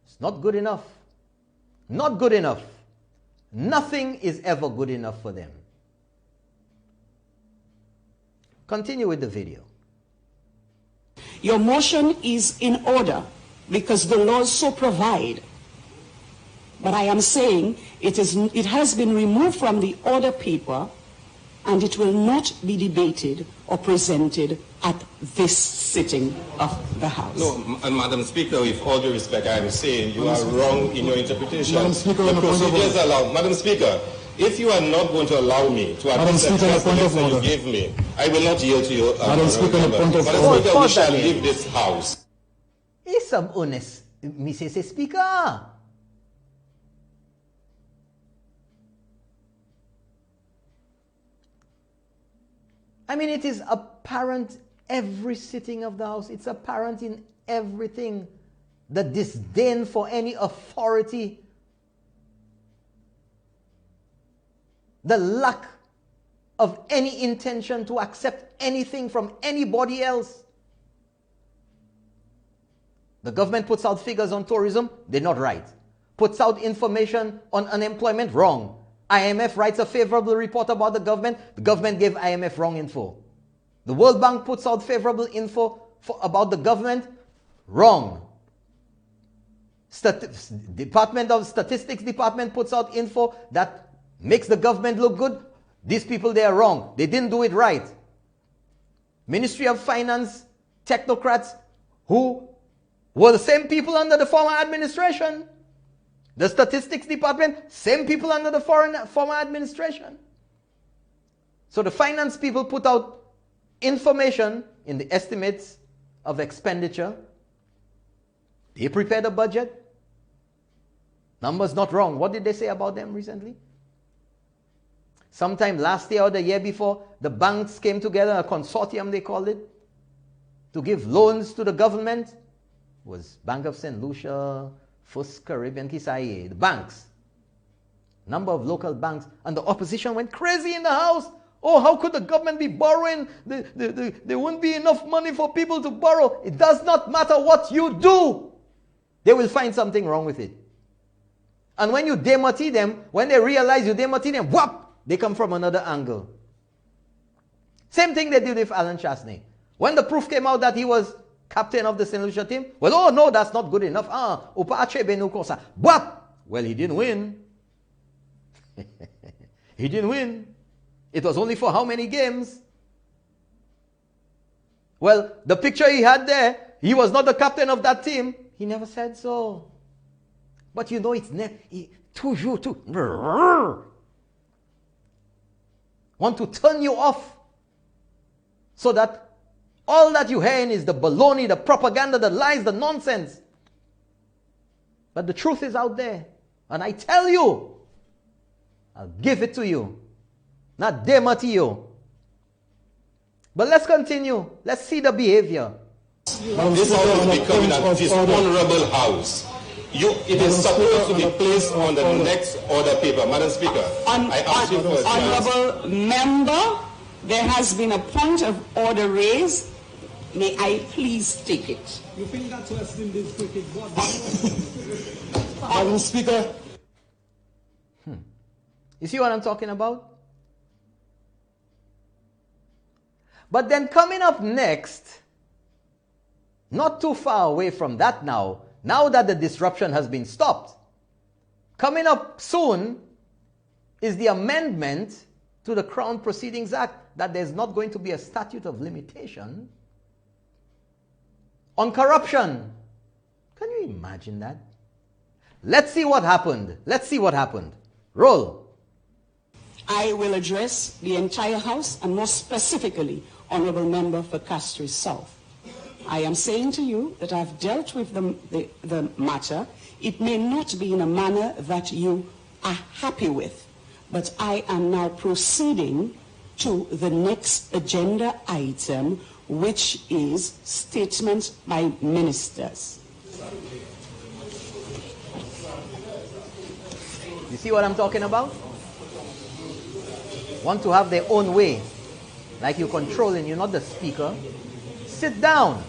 It's not good enough. Not good enough. Nothing is ever good enough for them. Continue with the video. Your motion is in order because the laws so provide. But I am saying it has been removed from the order paper and it will not be debated or presented at this sitting of the House. No, Madam Speaker, with all due respect, I am saying you are wrong in your interpretation. Madam Speaker, the procedures allow. Madam Speaker, if you are not going to allow me to address the question you gave me, I will not yield to you. Madam Speaker, Madam Speaker, we shall leave this House. It's some honest, Mrs. Speaker. I mean, it is apparent every sitting of the House. It's apparent in everything. The disdain for any authority. The lack of any intention to accept anything from anybody else. The government puts out figures on tourism, they're not right. Puts out information on unemployment, wrong. IMF writes a favorable report about the government gave IMF wrong info. The World Bank puts out favorable info about the government, wrong. Department of Statistics Department puts out info that makes the government look good. These people, they are wrong. They didn't do it right. Ministry of Finance technocrats who were the same people under the former administration. The Statistics Department, same people under the former administration. So the finance people put out information in the estimates of expenditure. They prepared a budget. Numbers not wrong. What did they say about them recently? Sometime last year or the year before, the banks came together, a consortium they called it, to give loans to the government. It was Bank of St. Lucia, First Caribbean, Kisaye, the banks. Number of local banks. And the opposition went crazy in the House. Oh, how could the government be borrowing? There wouldn't be enough money for people to borrow. It does not matter what you do. They will find something wrong with it. And when you demotivate them, when they realize you demotivate them, whop, they come from another angle. Same thing they did with Alan Chasney. When the proof came out that he was captain of the St. Lucia team, well, oh no, that's not good enough. But, well, he didn't win. He didn't win. It was only for how many games? Well, the picture he had there, he was not the captain of that team. He never said so. But you know it's toujours to want to turn you off so that all that you hear is the baloney, the propaganda, the lies, the nonsense. But the truth is out there. And I tell you, I'll give it to you. Not demo to you. But let's continue. Let's see the behavior. This house is becoming a dishonorable house. It is supposed to be placed on the next order paper. Madam Speaker, I ask you for a chance. Honorable member, there has been a point of order raised. May I please take it? You think that's West Indies cricket? Madam Speaker. You see what I'm talking about? But then coming up next, not too far away from that now that the disruption has been stopped, coming up soon is the amendment to the Crown Proceedings Act that there's not going to be a statute of limitation on corruption. Can you imagine that? Let's see what happened. Let's see what happened. Roll. I will address the entire House and more specifically, Honourable Member for Castries South. I am saying to you that I've dealt with the matter. It may not be in a manner that you are happy with, but I am now proceeding to the next agenda item, which is statements by ministers. You see what I'm talking about? Want to have their own way, like you're controlling, you're not the speaker. Sit down.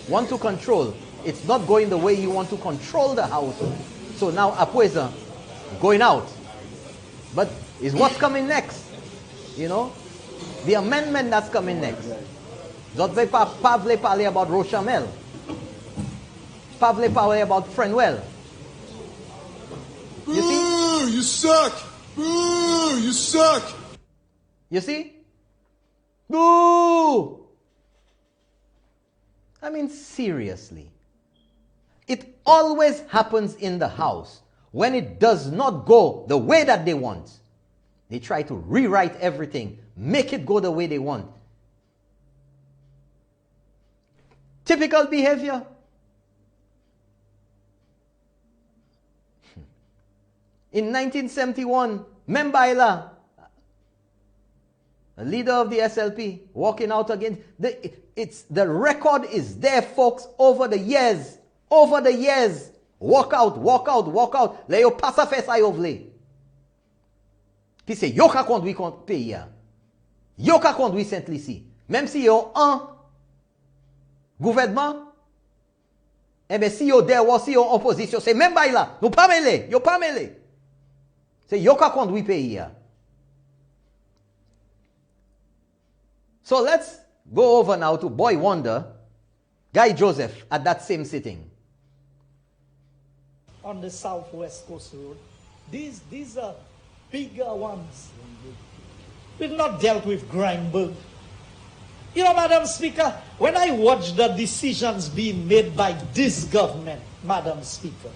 Want to control. It's not going the way you want to control the house. So now Apoesa going out. But is what's coming next? You know? The amendment that's coming next. Zotve Pavle Pale about Rochamel. Pavle Pale about Frenwell. You see? Boo! You suck! Boo! You suck! You see? Boo! I mean, seriously. It always happens in the House. When it does not go the way that they want, they try to rewrite everything, make it go the way they want. Typical behavior. In 1971, Membaila, a leader of the SLP, walking out against the record is there, folks, over the years. Over the years. Walk out, walk out, walk out. Le yo passa fes ay ovle. Puis c'est yo ka conduit contre pays ya. Yo ka conduit Saint-Lucie. Même si yo en gouvernement, eh bien si yo der ou si yo opposition, c'est même bay là. Nou pa mêlé, yo pa mêlé. C'est yo ka conduit pays ya. So let's go over now to Boy Wonder, Guy Joseph at that same sitting. On the Southwest Coast Road, these are bigger ones. We've not dealt with Grindberg. You know, Madam Speaker, when I watch the decisions being made by this government, Madam Speaker,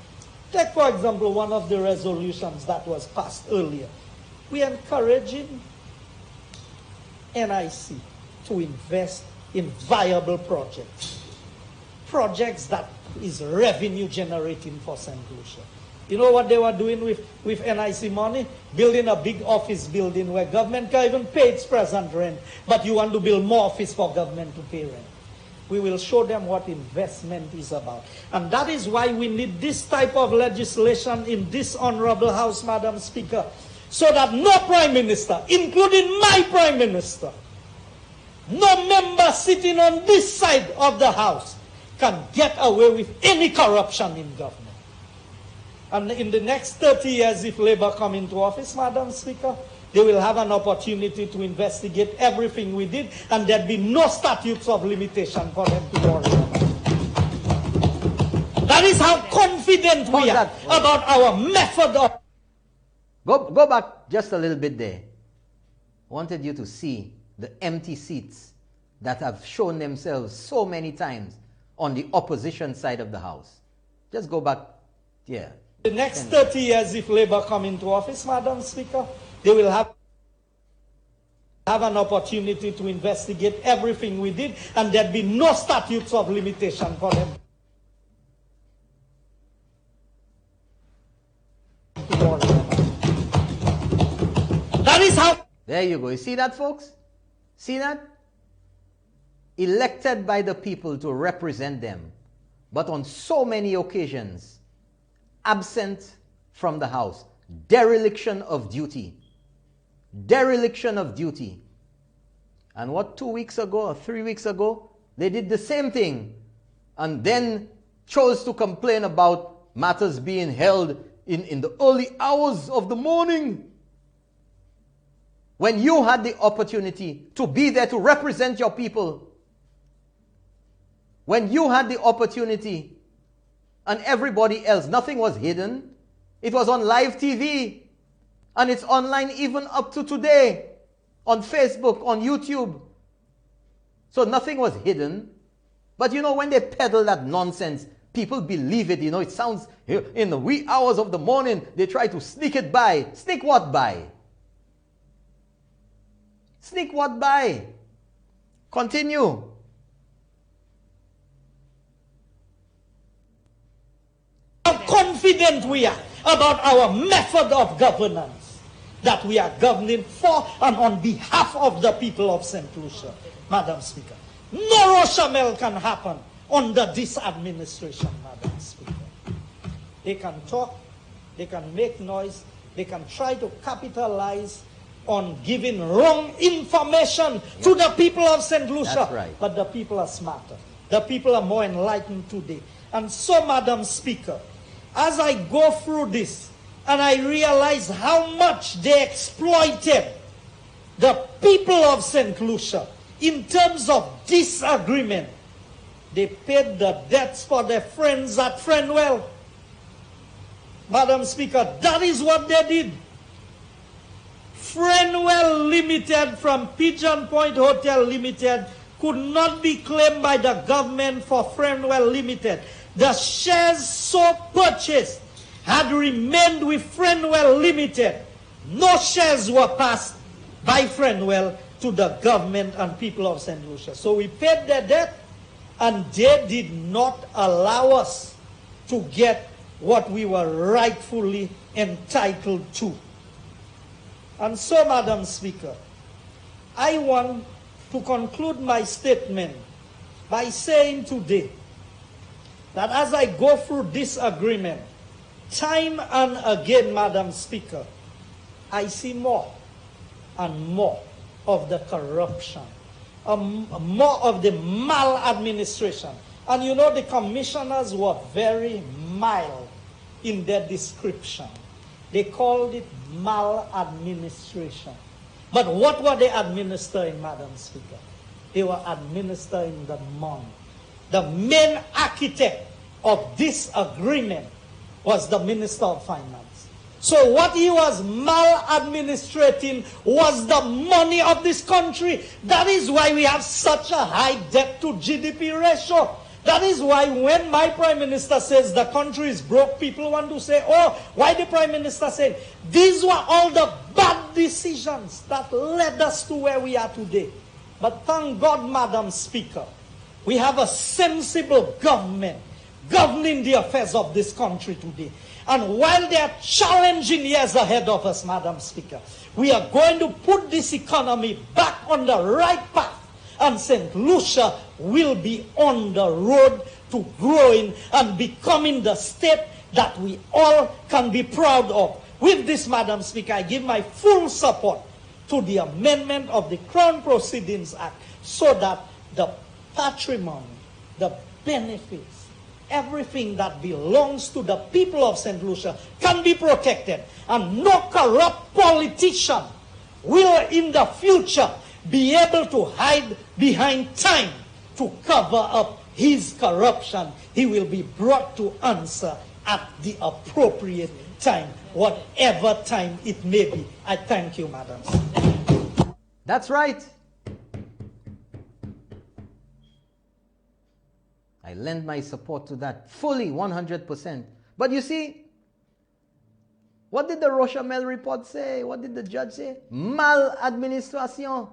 take for example one of the resolutions that was passed earlier. We are encouraging NIC to invest in viable projects. Projects that is revenue generating for St. Lucia. You know what they were doing with NIC money? Building a big office building where government can even pay its present rent, but you want to build more office for government to pay rent. We will show them what investment is about. And that is why we need this type of legislation in this honorable House, Madam Speaker, so that no Prime Minister, including my Prime Minister, no member sitting on this side of the House can get away with any corruption in government. And in the next 30 years, if Labour come into office, Madam Speaker, they will have an opportunity to investigate everything we did, and there'd be no statutes of limitation for them to worry about. That is how confident we are about our method of... Go back just a little bit there. I wanted you to see the empty seats that have shown themselves so many times on the opposition side of the House. Just go back, yeah. The next 30 years, if Labour come into office, Madam Speaker, they will have an opportunity to investigate everything we did, and there'd be no statutes of limitation for them. That is how... There you go. You see that, folks? See that? Elected by the people to represent them, but on so many occasions, absent from the House. Dereliction of duty. Dereliction of duty. And what, 2 weeks ago or 3 weeks ago, they did the same thing and then chose to complain about matters being held in the early hours of the morning, when you had the opportunity to be there to represent your people. When you had the opportunity and everybody else, nothing was hidden. It was on live TV. And it's online even up to today. On Facebook, on YouTube. So nothing was hidden. But you know, when they peddle that nonsense, people believe it. You know, it sounds, in the wee hours of the morning, they try to sneak it by. Sneak what by? Sneak what by? Continue. How confident we are about our method of governance, that we are governing for and on behalf of the people of St. Lucia, Madam Speaker. No Rochamel can happen under this administration, Madam Speaker. They can talk, they can make noise, they can try to capitalize on giving wrong information to the people of St. Lucia. That's right. But the people are smarter. The people are more enlightened today. And so, Madam Speaker, as I go through this, and I realize how much they exploited the people of St. Lucia in terms of disagreement, they paid the debts for their friends at Friendwell. Madam Speaker, that is what they did. Friendwell Limited from Pigeon Point Hotel Limited could not be claimed by the government for Friendwell Limited. The shares so purchased had remained with Friendwell Limited. No shares were passed by Friendwell to the government and people of St. Lucia. So we paid their debt, and they did not allow us to get what we were rightfully entitled to. And so, Madam Speaker, I want to conclude my statement by saying today that as I go through this agreement, time and again, Madam Speaker, I see more and more of the corruption, more of the maladministration. And you know, the commissioners were very mild in their description. They called it maladministration. But what were they administering, Madam Speaker? They were administering the money. The main architect of this agreement was the Minister of Finance. So what he was maladministrating was the money of this country. That is why we have such a high debt to GDP ratio. That is why when my Prime Minister says the country is broke, people want to say, oh, why the Prime Minister said? These were all the bad decisions that led us to where we are today. But thank God, Madam Speaker, we have a sensible government governing the affairs of this country today. And while there are challenging years ahead of us, Madam Speaker, we are going to put this economy back on the right path. And St. Lucia will be on the road to growing and becoming the state that we all can be proud of. With this, Madam Speaker, I give my full support to the amendment of the Crown Proceedings Act so that the patrimony, the benefits, everything that belongs to the people of St. Lucia can be protected. And no corrupt politician will in the future be able to hide behind time to cover up his corruption. He will be brought to answer at the appropriate time, whatever time it may be. I thank you, Madam. That's right. I I lend my support to that fully, 100%. But you see, what did the Rochamel report say? What did the judge say? Maladministration.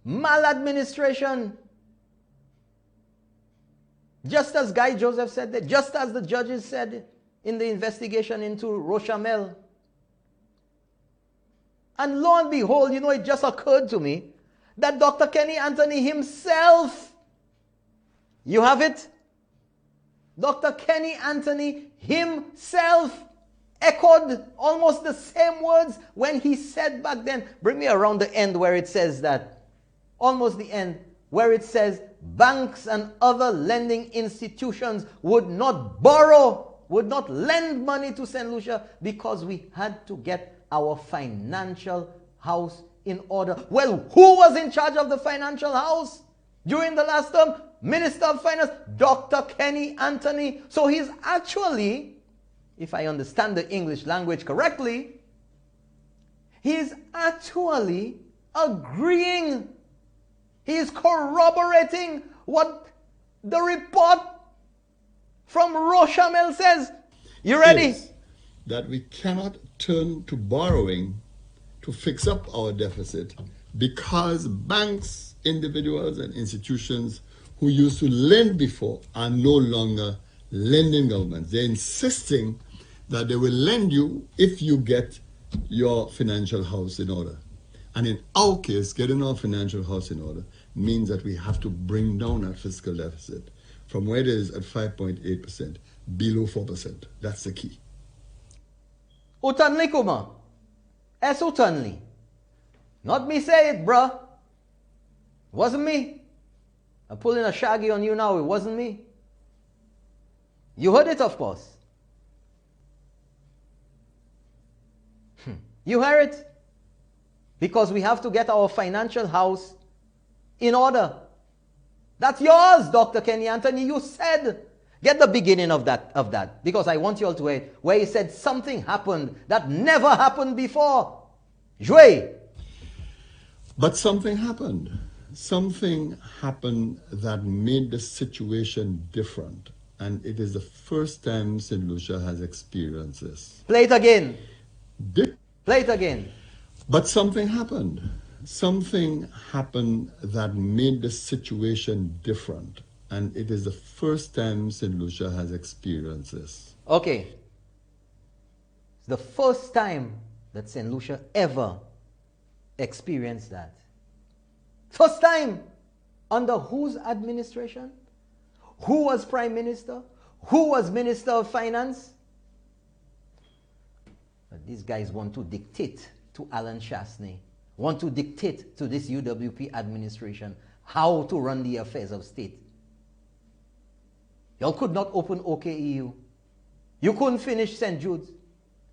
Maladministration. Just as Guy Joseph said that, just as the judges said in the investigation into Rochamel. And lo and behold, you know, it just occurred to me that Dr. Kenny Anthony himself, you have it? Dr. Kenny Anthony himself echoed almost the same words when he said back then, bring me around the end where it says that, almost the end, where it says banks and other lending institutions would not borrow, would not lend money to St. Lucia because we had to get our financial house in order. Well, who was in charge of the financial house during the last term? Minister of Finance, Dr. Kenny Anthony. So he's actually, if I understand the English language correctly, he's actually agreeing. He's corroborating what the report from Rochamel says. You ready? That we cannot turn to borrowing to fix up our deficit because banks, individuals, and institutions who used to lend before are no longer lending governments. They're insisting that they will lend you if you get your financial house in order. And in our case, getting our financial house in order means that we have to bring down our fiscal deficit from where it is at 5.8% below 4%. That's the key. Utanli kuma. Es utanli. Not me say it, bruh. Wasn't me. I'm pulling a shaggy on you now. It wasn't me. You heard it, of course. You heard it? Because we have to get our financial house in order. That's yours, Dr. Kenny Anthony. You said. Get the beginning of that. Because I want you all to wait. Where he said something happened that never happened before. Jouer. But something happened. Something happened that made the situation different. And it is the first time St. Lucia has experienced this. Play it again. Play it again. But something happened. Something happened that made the situation different. And it is the first time St. Lucia has experienced this. Okay. It's the first time that St. Lucia ever experienced that. First time. Under whose administration? Who was Prime Minister? Who was Minister of Finance? But these guys want to dictate to Alan Chasney, want to dictate to this UWP administration how to run the affairs of state. Y'all could not open OKEU. You couldn't finish St. Jude's.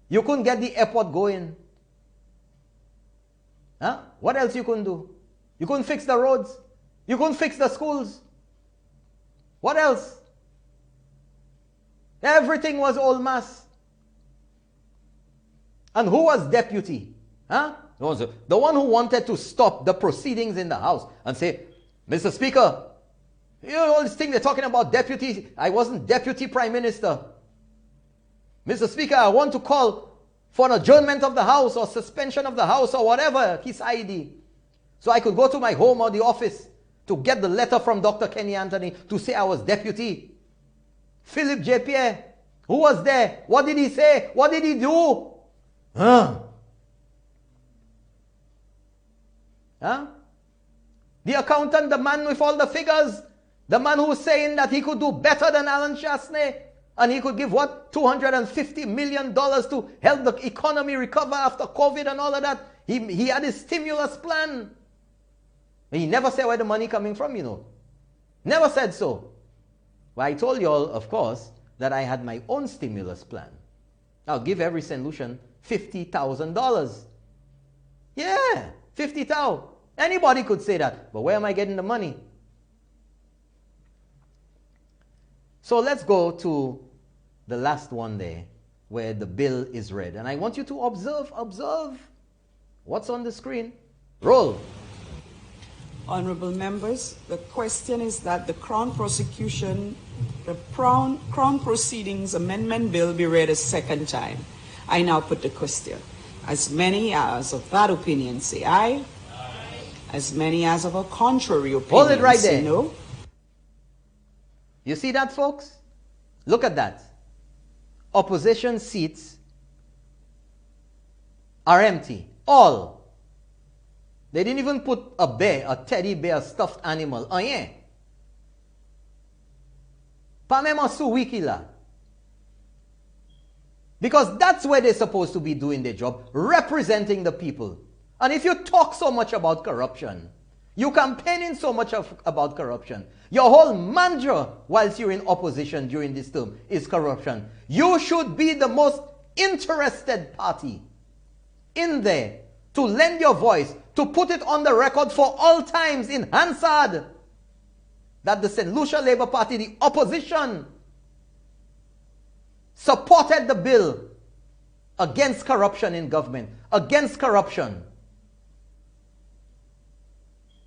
You couldn't get the airport going. Huh? What else you couldn't do? You couldn't fix the roads. You couldn't fix the schools. What else? Everything was en masse. And who was deputy? Huh? The one who wanted to stop the proceedings in the House and say, Mr. Speaker, you know all this thing they're talking about deputy. I wasn't deputy prime minister. Mr. Speaker, I want to call for an adjournment of the House or suspension of the House or whatever, his ID. So I could go to my home or the office to get the letter from Dr. Kenny Anthony to say I was deputy. Philip J. Pierre, who was there? What did he say? What did he do? Huh? The accountant, the man with all the figures, the man who was saying that he could do better than Alan Chasney, and he could give what? $250 million to help the economy recover after COVID and all of that. He had his stimulus plan. He never said where the money coming from, you know. Never said so. Well, I told you all, of course, that I had my own stimulus plan. I'll give every St. Lucian $50,000. Yeah, 50,000. Anybody could say that. But where am I getting the money? So let's go to the last one there, where the bill is read. And I want you to observe what's on the screen. Roll. Honorable members, the question is that the Crown prosecution the Crown Proceedings Amendment Bill be read a second time. I now put the question. As many as of that opinion say aye. As many as of a contrary opinion Hold it right say there. no. You see that, folks? Look at that. Opposition seats are empty. All. They didn't even put a bear, a teddy bear, stuffed animal. Oh yeah. Pa même sou wiki la. Because that's where they're supposed to be doing their job, representing the people. And if you talk so much about corruption, you campaigning so much about corruption, your whole mantra whilst you're in opposition during this term is corruption. You should be the most interested party in there to lend your voice, to put it on the record for all times in Hansard that the St. Lucia Labour Party, the opposition, supported the bill against corruption in government, against corruption,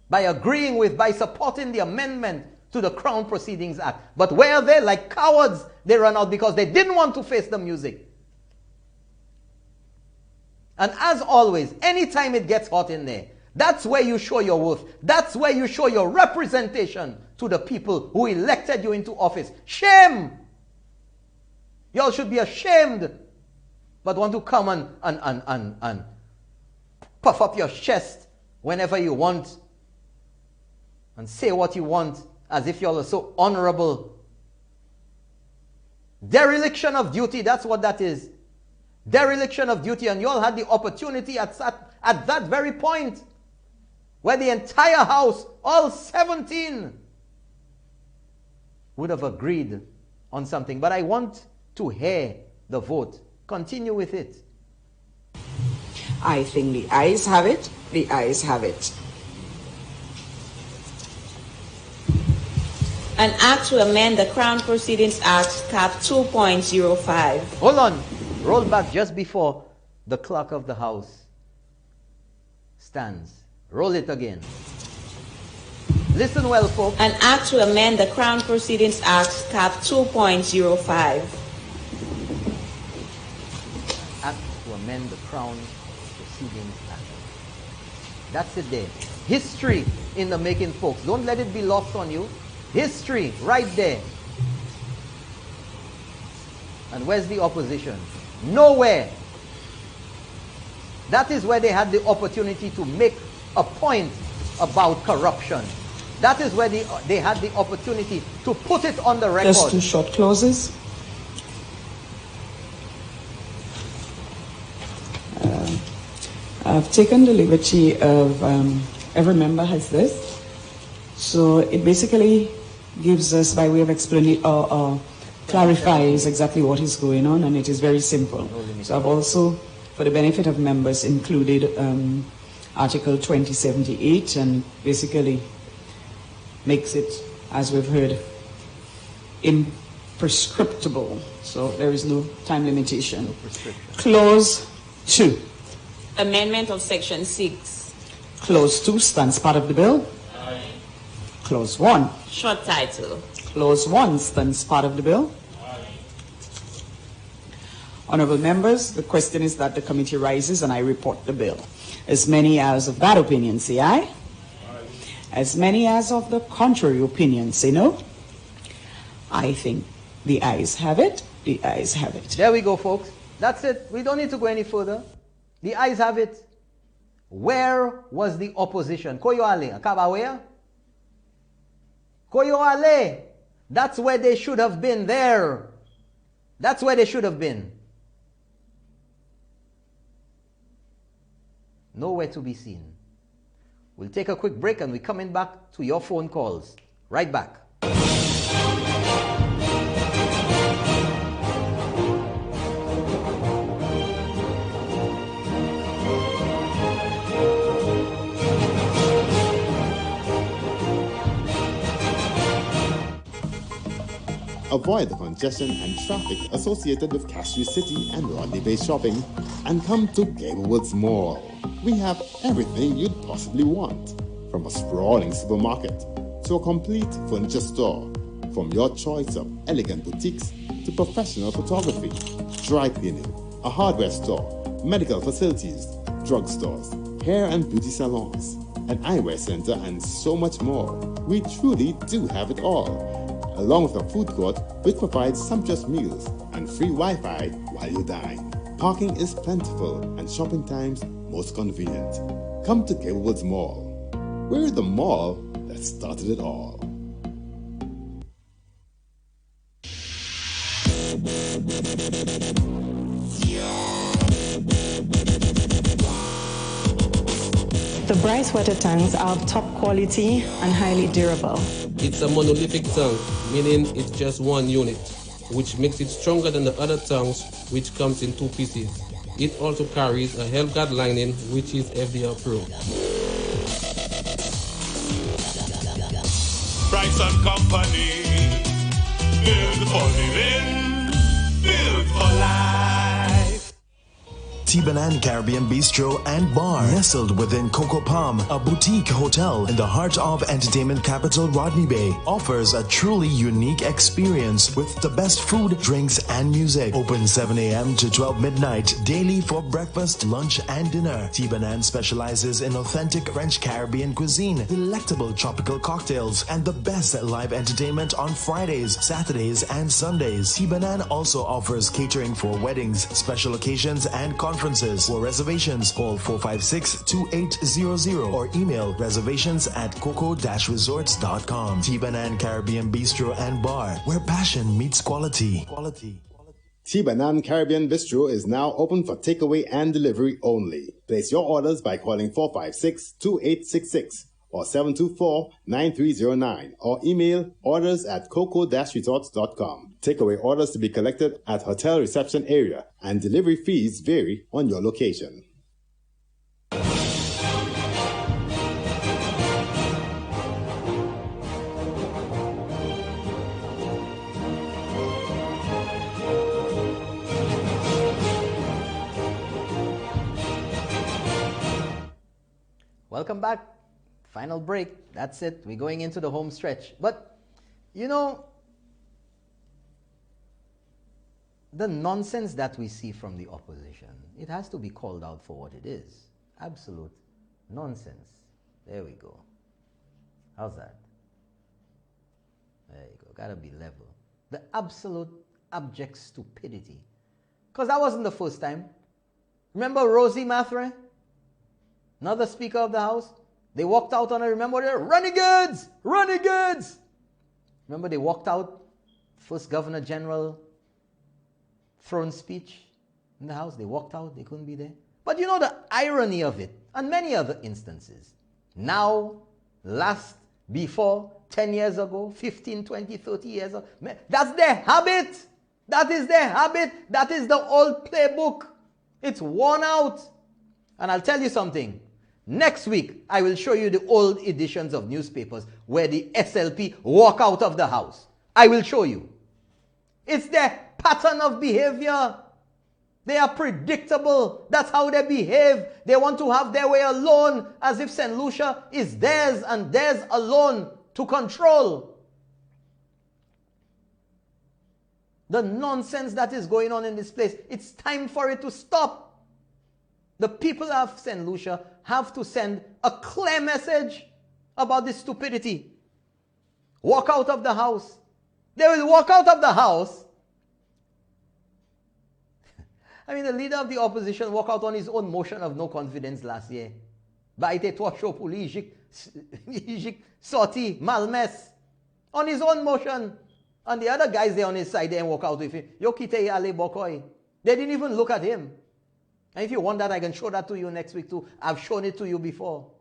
by agreeing with, by supporting the amendment to the Crown Proceedings Act. But where they, like cowards, they run out because they didn't want to face the music. And as always, anytime it gets hot in there, that's where you show your worth. That's where you show your representation to the people who elected you into office. Shame! Y'all should be ashamed, but want to come and puff up your chest whenever you want and say what you want as if y'all are so honorable. Dereliction of duty, that's what that is. Dereliction of duty, and y'all had the opportunity at that very point where the entire House, all 17, would have agreed on something. But I want to hear the vote. Continue with it. I think the ayes have it. The ayes have it. An act to amend the Crown Proceedings Act, Cap 2.05. Hold on. Roll back just before the clerk of the House stands. Roll it again. Listen well, folks. An act to amend the Crown Proceedings Act, Cap 2.05. Act to amend the Crown Proceedings Act. That's it there. History in the making, folks. Don't let it be lost on you. History right there. And where's the opposition? Nowhere. That is where they had the opportunity to make a point about corruption. That is where they had the opportunity to put it on the record. Just two short clauses. I've taken the liberty of, every member has this. So it basically gives us, by way of explanation, clarifies exactly what is going on, and it is very simple. So I've also, for the benefit of members, included Article 2078, and basically makes it, as we've heard, imprescriptible. So there is no time limitation. No Clause 2. Amendment of Section 6. Clause 2 stands part of the bill. Aye. Clause 1. Short title. Clause 1 stands part of the bill. Aye. Honorable members, the question is that the committee rises and I report the bill. As many as of that opinion say aye. Aye. As many as of the contrary opinion say no. I think the ayes have it. The ayes have it. There we go, folks. That's it. We don't need to go any further. The ayes have it. Where was the opposition? Koyo ale, akaba where? Koyo ale. That's where they should have been there. That's where they should have been. Nowhere to be seen. We'll take a quick break and we're coming back to your phone calls. Right back. Avoid the congestion and traffic associated with Castries City and Rodney Bay shopping and come to Gablewoods Mall. We have everything you'd possibly want, from a sprawling supermarket to a complete furniture store. From your choice of elegant boutiques to professional photography, dry cleaning, a hardware store, medical facilities, drugstores, hair and beauty salons, an eyewear center, and so much more. We truly do have it all. Along with a food court, which provides sumptuous meals and free Wi-Fi while you dine. Parking is plentiful and shopping times most convenient. Come to Gablewoods Mall. We're the mall that started it all. The Bryce water tanks are of top quality and highly durable. It's a monolithic tank, meaning it's just one unit, which makes it stronger than the other tanks, which comes in 2 pieces. It also carries a health guard lining, which is FDA approved. Bryce and Company, build for living, build for life. Tibanan Caribbean Bistro and Bar, nestled within Coco Palm, a boutique hotel in the heart of entertainment capital Rodney Bay, offers a truly unique experience with the best food, drinks, and music. Open 7 a.m. to 12 midnight daily for breakfast, lunch, and dinner. Tibanan specializes in authentic French Caribbean cuisine, delectable tropical cocktails, and the best live entertainment on Fridays, Saturdays, and Sundays. Tibanan also offers catering for weddings, special occasions, and conferences. For reservations, call 456-2800 or email reservations@coco-resorts.com. Tibanan Caribbean Bistro and Bar, where passion meets quality. Tibanan Caribbean Bistro is now open for takeaway and delivery only. Place your orders by calling 456-2866 or 724-9309 or email orders@coco-resorts.com. Takeaway orders to be collected at hotel reception area and delivery fees vary on your location. Welcome back. Final break. That's it. We're going into the home stretch. But, you know, the nonsense that we see from the opposition, it has to be called out for what it is. Absolute nonsense. There we go. How's that? There you go. Gotta be level. The absolute abject stupidity. Because that wasn't the first time. Remember Rosie Mathre? Another Speaker of the House? They walked out on her. Remember they're renegades! Renegades! Remember they walked out? First Governor General throne speech in the House. They walked out. They couldn't be there. But you know the irony of it, and many other instances. Now, last, before, 10 years ago, 15, 20, 30 years ago. That's their habit. That is their habit. That is the old playbook. It's worn out. And I'll tell you something. Next week, I will show you the old editions of newspapers where the SLP walk out of the House. I will show you. It's their pattern of behavior. They are predictable. That's how they behave. They want to have their way alone, as if St. Lucia is theirs and theirs alone to control. The nonsense that is going on in this place, it's time for it to stop. The people of St. Lucia have to send a clear message about this stupidity. Walk out of the House. They will walk out of the House. I mean, the leader of the opposition walked out on his own motion of no confidence last year. Baite Tocho Puli, Sorti, Malmes. On his own motion. And the other guys there on his side there and walk out with him. Yokite Ale Bokoi. They didn't even look at him. And if you want that, I can show that to you next week too. I've shown it to you before.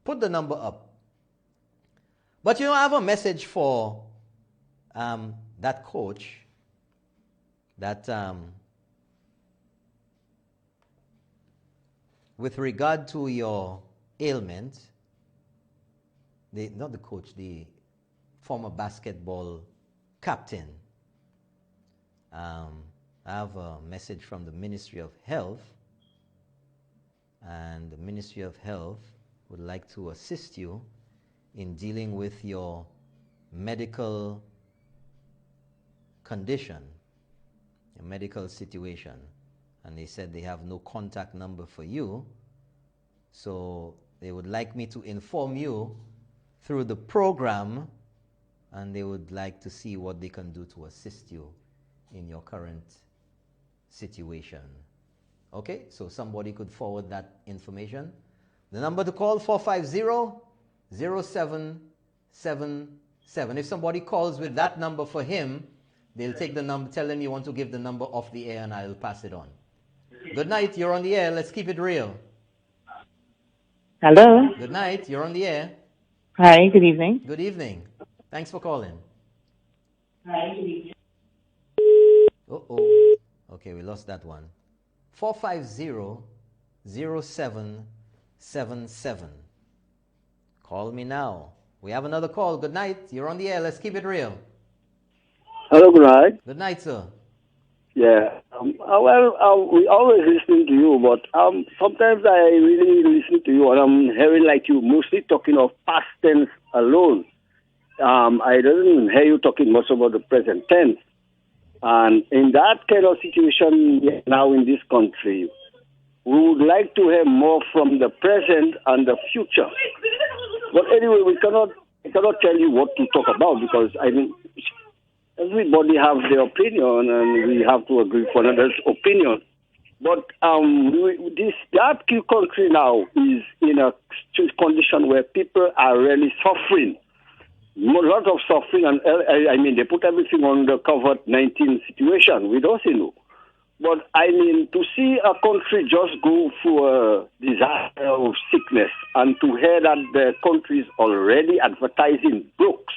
Put the number up. But you know, I have a message for that coach that with regard to your ailment, not the coach, the former basketball captain, I have a message from the Ministry of Health, and the Ministry of Health would like to assist you in dealing with your medical condition, a medical situation, and they said they have no contact number for you, so they would like me to inform you through the program, and they would like to see what they can do to assist you in your current situation. Okay, so somebody could forward that information. The number to call, 450-0777. If somebody calls with that number for him, they'll take the number, tell them you want to give the number off the air, and I'll pass it on. Good night, you're on the air. Let's keep it real. Hello. Good night, you're on the air. Hi, good evening. Good evening. Thanks for calling. Hi, good evening. Uh-oh. Okay, we lost that one. 450-0777. Call me now. We have another call. Good night. You're on the air. Let's keep it real. Hello, good night. Good night, sir. Yeah. We always listen to you, but sometimes I really listen to you, and I'm hearing like you mostly talking of past tense alone. I don't hear you talking much about the present tense. And in that kind of situation now in this country, we would like to hear more from the present and the future. But anyway, we cannot tell you what to talk about, because everybody has their opinion, and we have to agree for another's opinion. But that country now is in a condition where people are really suffering. A lot of suffering, and they put everything on the COVID-19 situation. We don't know. But to see a country just go through a disaster of sickness, and to hear that the country is already advertising books,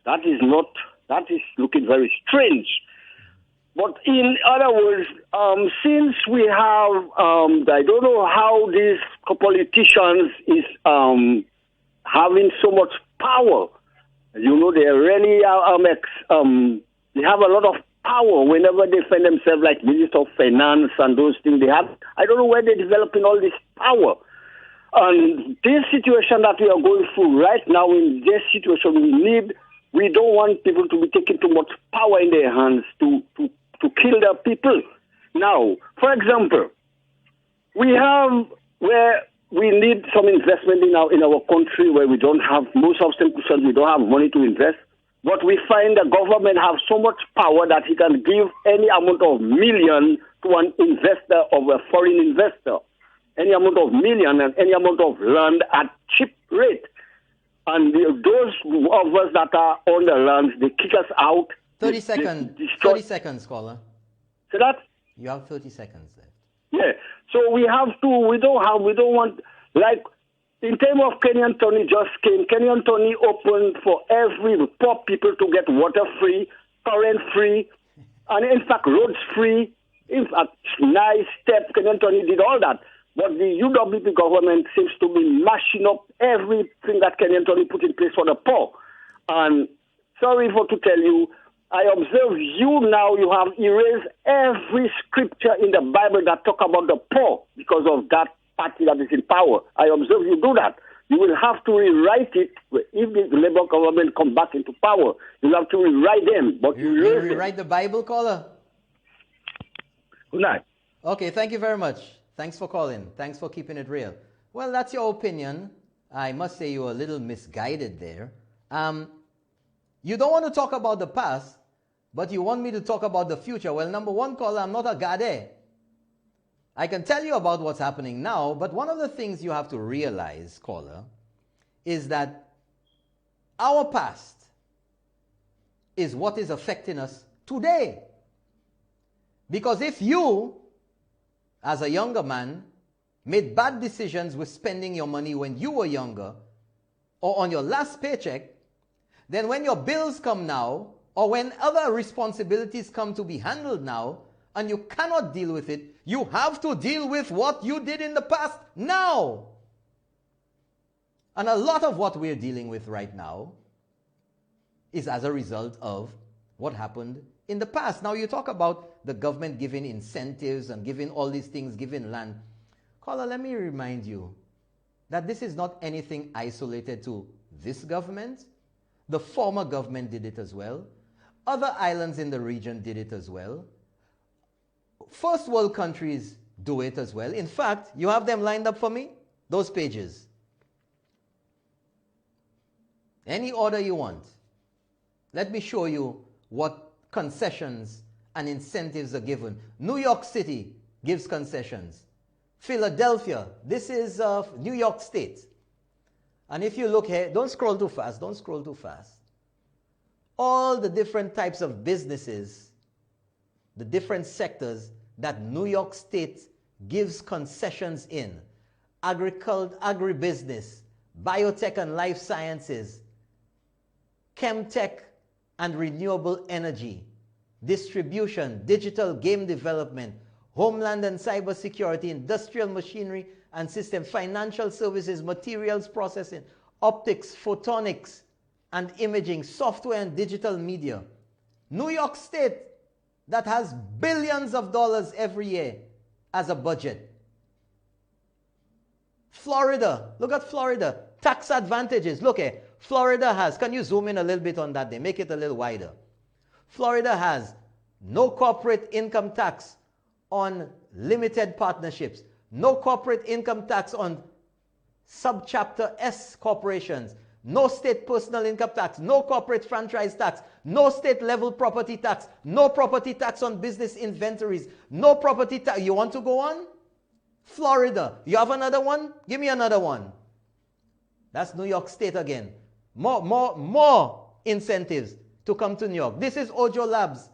that is looking very strange. But in other words, since we have, I don't know how these politicians is having so much power. You know, they really they have a lot of power whenever they find themselves like Minister of Finance and those things. I don't know where they're developing all this power. And this situation that we are going through right now, in this situation, we don't want people to be taking too much power in their hands to kill their people. Now, for example, we need some investment in our country where we don't have, most of the countries, we don't have money to invest. But we find the government have so much power that he can give any amount of million to an investor or a foreign investor. Any amount of million and any amount of land at cheap rate. And those of us that are on the lands, they kick us out. 30 seconds, caller. See that? You have 30 seconds left. Yeah. So we don't want, like, in terms of Kenyan Tony just came, Kenyan Tony opened for every poor people to get water free, current free, and in fact roads free. In fact, nice step, Kenyan Tony did all that. But the UWP government seems to be mashing up everything that Kenyan Tony put in place for the poor. And sorry to tell you, I observe you have erased every scripture in the Bible that talk about the poor because of that party that is in power. I observe you do that. You will have to rewrite it if the Labour government come back into power. You'll have to rewrite them. But you rewrite the Bible, caller? Good night. Okay, thank you very much. Thanks for calling. Thanks for keeping it real. Well, that's your opinion. I must say you were a little misguided there. You don't want to talk about the past, but you want me to talk about the future. Well, number one, caller, I'm not a gade. I can tell you about what's happening now, but one of the things you have to realize, caller, is that our past is what is affecting us today. Because if you, as a younger man, made bad decisions with spending your money when you were younger or on your last paycheck, then when your bills come now or when other responsibilities come to be handled now and you cannot deal with it, you have to deal with what you did in the past now. And a lot of what we're dealing with right now is as a result of what happened in the past. Now you talk about the government giving incentives and giving all these things, giving land. Caller, let me remind you that this is not anything isolated to this government. The former government did it as well. Other islands in the region did it as well. First world countries do it as well. In fact, you have them lined up for me? Those pages. Any order you want. Let me show you what concessions and incentives are given. New York City gives concessions. Philadelphia, this is New York State. And if you look here, don't scroll too fast, don't scroll too fast. All the different types of businesses, the different sectors that New York State gives concessions in. Agriculture, agribusiness, biotech and life sciences, chemtech and renewable energy, distribution, digital game development, homeland and cybersecurity, industrial machinery and system, financial services, materials processing, optics, photonics and imaging, software and digital media. New York State, that has billions of dollars every year as a budget. Florida, look at Florida. Tax advantages. Look here. Florida has, can you zoom in a little bit on that? They make it a little wider. Florida has no corporate income tax on limited partnerships, no corporate income tax on subchapter S corporations, no state personal income tax, no corporate franchise tax, no state level property tax, no property tax on business inventories, no property tax. You want to go on? Florida. You have another one? Give me another one. That's New York State again. More incentives to come to New York. This is Ojo Labs.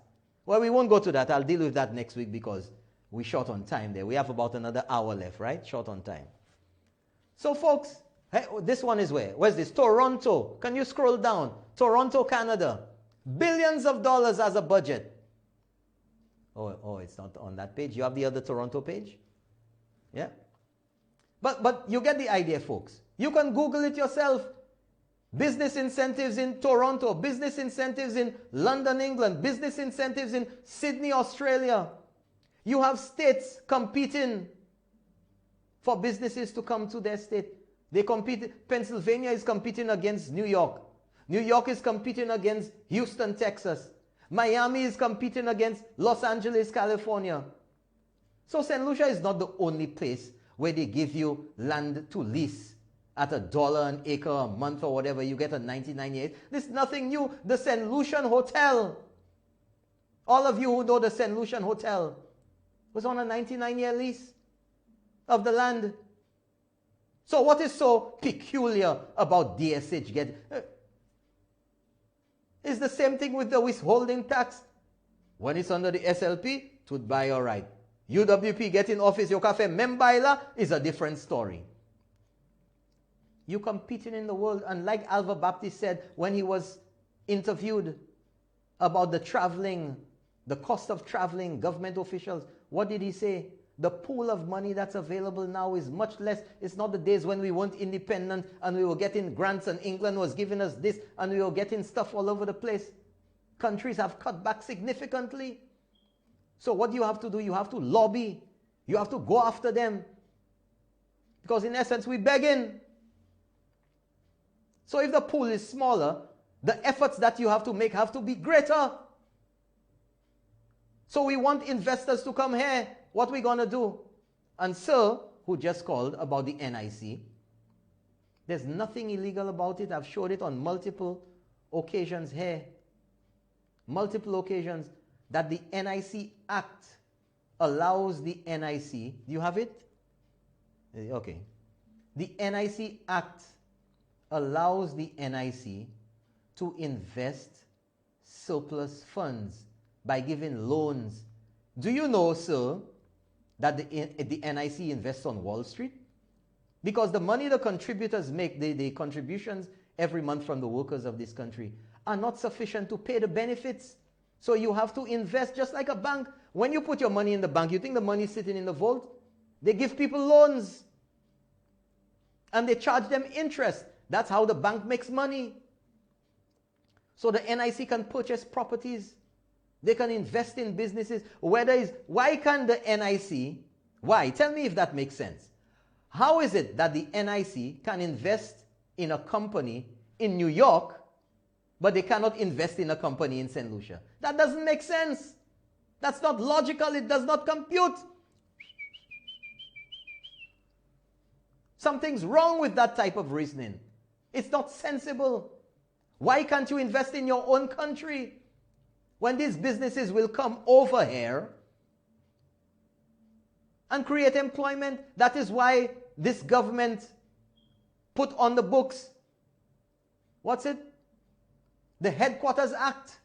Well, we won't go to that. I'll deal with that next week because we're short on time there. We have about another hour left, right? Short on time. So, folks, hey, this one is where? Where's this? Toronto. Can you scroll down? Toronto, Canada. Billions of dollars as a budget. Oh, it's not on that page. You have the other Toronto page? Yeah? But you get the idea, folks. You can Google it yourself. Business incentives in Toronto, business incentives in London, England, business incentives in Sydney, Australia. You have states competing for businesses to come to their state. They compete. Pennsylvania is competing against New York. New York is competing against Houston, Texas. Miami is competing against Los Angeles, California. So St. Lucia is not the only place where they give you land to lease at $1 an acre a month or whatever. You get a 1998. This is nothing new. The St. Lucian Hotel. All of you who know the St. Lucian Hotel was on a 99-year lease of the land. So what is so peculiar about DSH getting? It's the same thing with the withholding tax. When it's under the SLP, it would buy all right. UWP getting office, your cafe, Membaila is a different story. You're competing in the world, and like Alva Baptist said when he was interviewed about the traveling, the cost of traveling, government officials, what did he say? The pool of money that's available now is much less. It's not the days when we weren't independent and we were getting grants and England was giving us this and we were getting stuff all over the place. Countries have cut back significantly. So what do you have to do? You have to lobby. You have to go after them. Because in essence, we're begging. So if the pool is smaller, the efforts that you have to make have to be greater. So we want investors to come here. What are we going to do? And Sir, who just called about the NIC, there's nothing illegal about it. I've showed it on multiple occasions here. Multiple occasions that the NIC Act allows the NIC. Do you have it? Okay. The NIC Act allows the NIC to invest surplus funds by giving loans. Do you know, sir, that the NIC invests on Wall Street? Because the money the contributors make, the contributions every month from the workers of this country, are not sufficient to pay the benefits. So you have to invest just like a bank. When you put your money in the bank, you think the money is sitting in the vault? They give people loans. And they charge them interest. That's how the bank makes money. So the NIC can purchase properties. They can invest in businesses. Why can the NIC, why? Tell me if that makes sense. How is it that the NIC can invest in a company in New York but they cannot invest in a company in St. Lucia. That doesn't make sense. That's not logical. It does not compute. Something's wrong with that type of reasoning. It's not sensible. Why can't you invest in your own country when these businesses will come over here and create employment? That is why this government put on the books, what's it? The Headquarters Act.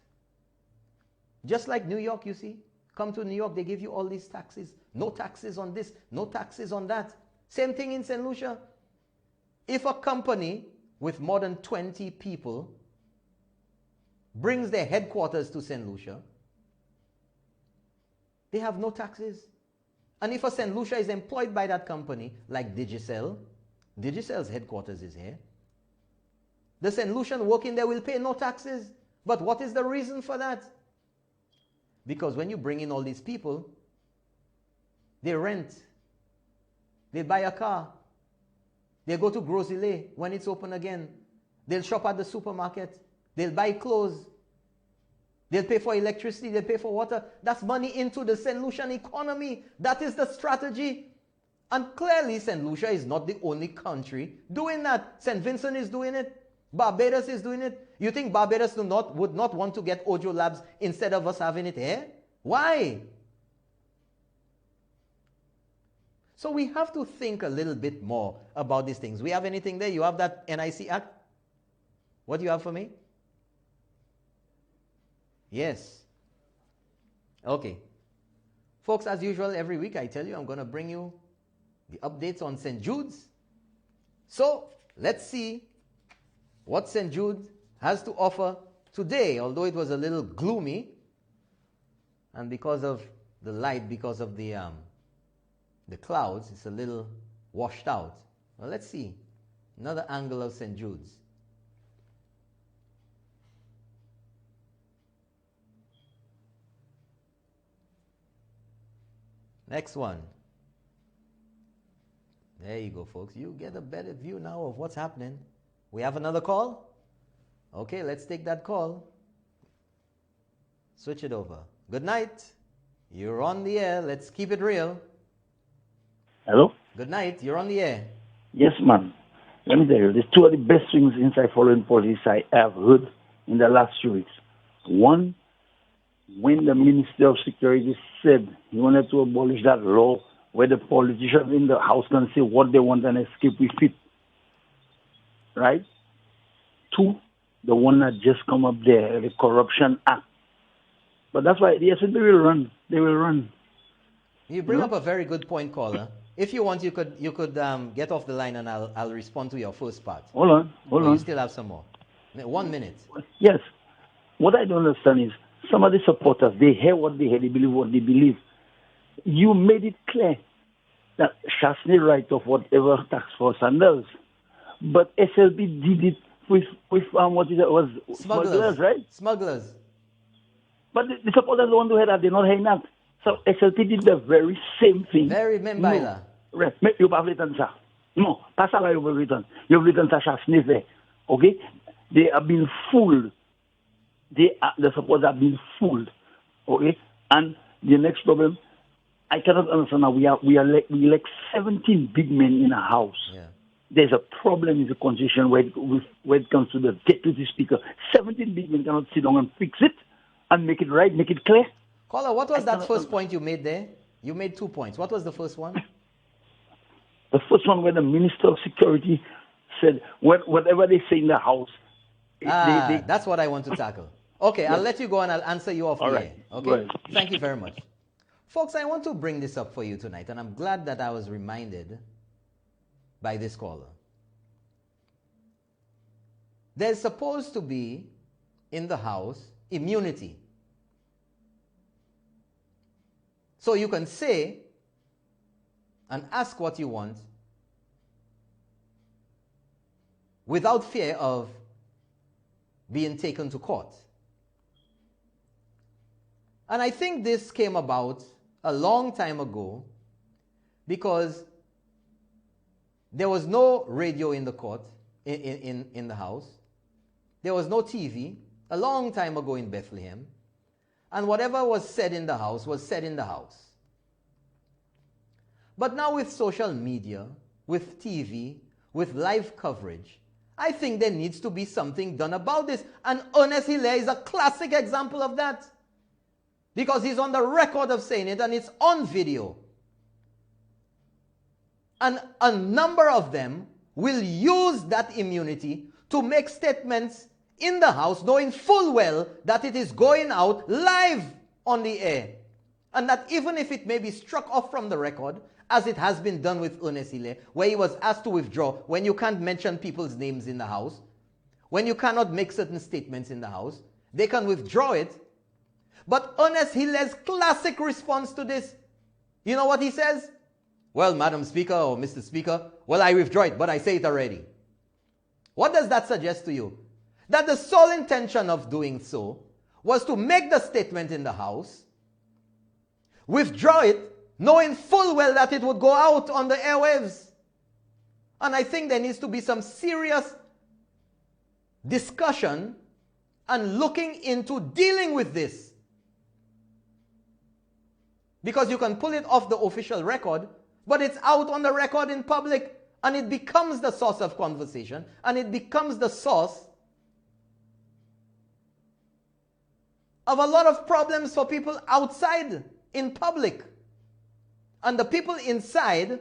Just like New York, you see. Come to New York, they give you all these taxes. No taxes on this, no taxes on that. Same thing in St. Lucia. If a company with more than 20 people brings their headquarters to St. Lucia, they have no taxes. And if a St. Lucia is employed by that company, like Digicel, Digicel's headquarters is here, the St. Lucian working there will pay no taxes. But what is the reason for that? Because when you bring in all these people, they rent, they buy a car, they go to Grosley when it's open again, they'll shop at the supermarket, they'll buy clothes, they'll pay for electricity, they'll pay for water. That's money into the St. Lucian economy. That is the strategy. And clearly St. Lucia is not the only country doing that. St. Vincent is doing it. Barbados is doing it. You think Barbados would not want to get Ojo Labs instead of us having it here? Why? So we have to think a little bit more about these things. We have anything there? You have that NIC Act? What do you have for me? Yes. Okay. Folks, as usual, every week I tell you I'm going to bring you the updates on St. Jude's. So let's see what St. Jude has to offer today, although it was a little gloomy, and because of the light, because of the clouds, it's a little washed out. Well, let's see another angle of St. Jude's. Next one. There you go, folks. You get a better view now of what's happening. We have another call? Okay, let's take that call. Switch it over. Good night. You're on the air. Let's keep it real. Hello? Good night. You're on the air. Yes, man. Let me tell you, there's two of the best things inside foreign policy I have heard in the last 2 weeks. One, when the Minister of Security said he wanted to abolish that law where the politicians in the House can say what they want and escape with it. Right? Two, the one that just come up there, the Corruption Act. But that's why, yes, they will run. They will run. You bring up a very good point, caller. If you want, you could get off the line and I'll respond to your first part. Hold on. You still have some more. 1 minute. Yes. What I don't understand is some of the supporters, they hear what they hear, they believe what they believe. You made it clear that Chasney write off whatever tax force does. But SLB did it with what is it, was smugglers, right? Smugglers. But the supporters don't do that, they're not hearing that. So SLP did the very same thing. Very membaila. No, you have written ça. No, pas ça you have written. You have written ça Chasney there. Okay? They have been fooled. The supporters have been fooled. Okay? And the next problem, I cannot understand now. We elect 17 big men in a house. Yeah. There's a problem in the constitution where it comes to the deputy speaker. 17 big men cannot sit down and fix it and make it right, make it clear. Caller, what was that first point you made there? You made 2 points. What was the first one? The first one where the Minister of Security said whatever they say in the house. That's what I want to tackle. Okay, yes. I'll let you go and I'll answer you off the air. Okay? Right. Thank you very much. Folks, I want to bring this up for you tonight, and I'm glad that I was reminded by this caller. There's supposed to be in the House immunity. So you can say and ask what you want without fear of being taken to court. And I think this came about a long time ago because there was no radio in the court, in the House. There was no TV a long time ago in Bethlehem. And whatever was said in the house was said in the house. But now with social media, with TV, with live coverage, I think there needs to be something done about this. And Ernest Hilaire is a classic example of that. Because he's on the record of saying it and it's on video. And a number of them will use that immunity to make statements in the house knowing full well that it is going out live on the air. And that even if it may be struck off from the record, as it has been done with Ernest Hilaire, where he was asked to withdraw when you can't mention people's names in the house, when you cannot make certain statements in the house, they can withdraw it. But Ernest Hilaire's classic response to this, you know what he says? Well, Madam Speaker or Mr. Speaker, well, I withdraw it, but I say it already. What does that suggest to you? That the sole intention of doing so was to make the statement in the house, withdraw it, knowing full well that it would go out on the airwaves. And I think there needs to be some serious discussion and looking into dealing with this. Because you can pull it off the official record, but it's out on the record in public, and it becomes the source of conversation, and it becomes the source of a lot of problems for people outside in public. And the people inside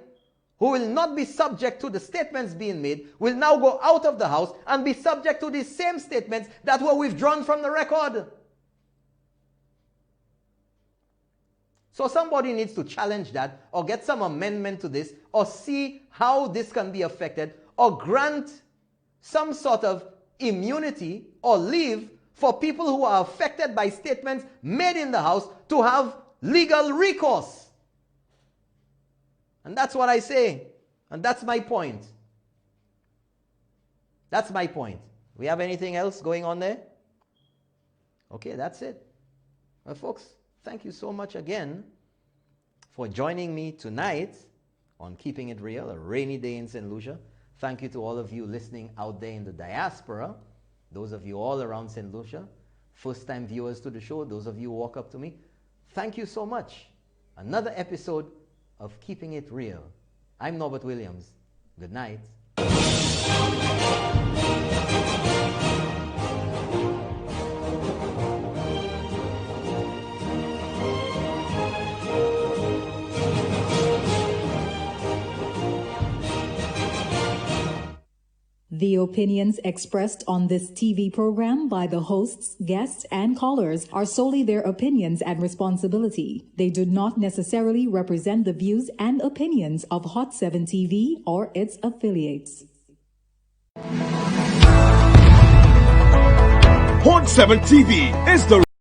who will not be subject to the statements being made will now go out of the house and be subject to these same statements that were withdrawn from the record. So somebody needs to challenge that or get some amendment to this or see how this can be affected or grant some sort of immunity or leave for people who are affected by statements made in the house to have legal recourse. And that's what I say. And that's my point. That's my point. We have anything else going on there? Okay, that's it. Well, folks, thank you so much again for joining me tonight on Keeping It Real, a rainy day in St. Lucia. Thank you to all of you listening out there in the diaspora, those of you all around St. Lucia, first-time viewers to the show, those of you who walk up to me. Thank you so much. Another episode of Keeping It Real. I'm Norbert Williams. Good night. The opinions expressed on this TV program by the hosts, guests, and callers are solely their opinions and responsibility. They do not necessarily represent the views and opinions of Hot 7 TV or its affiliates. Hot 7 TV is the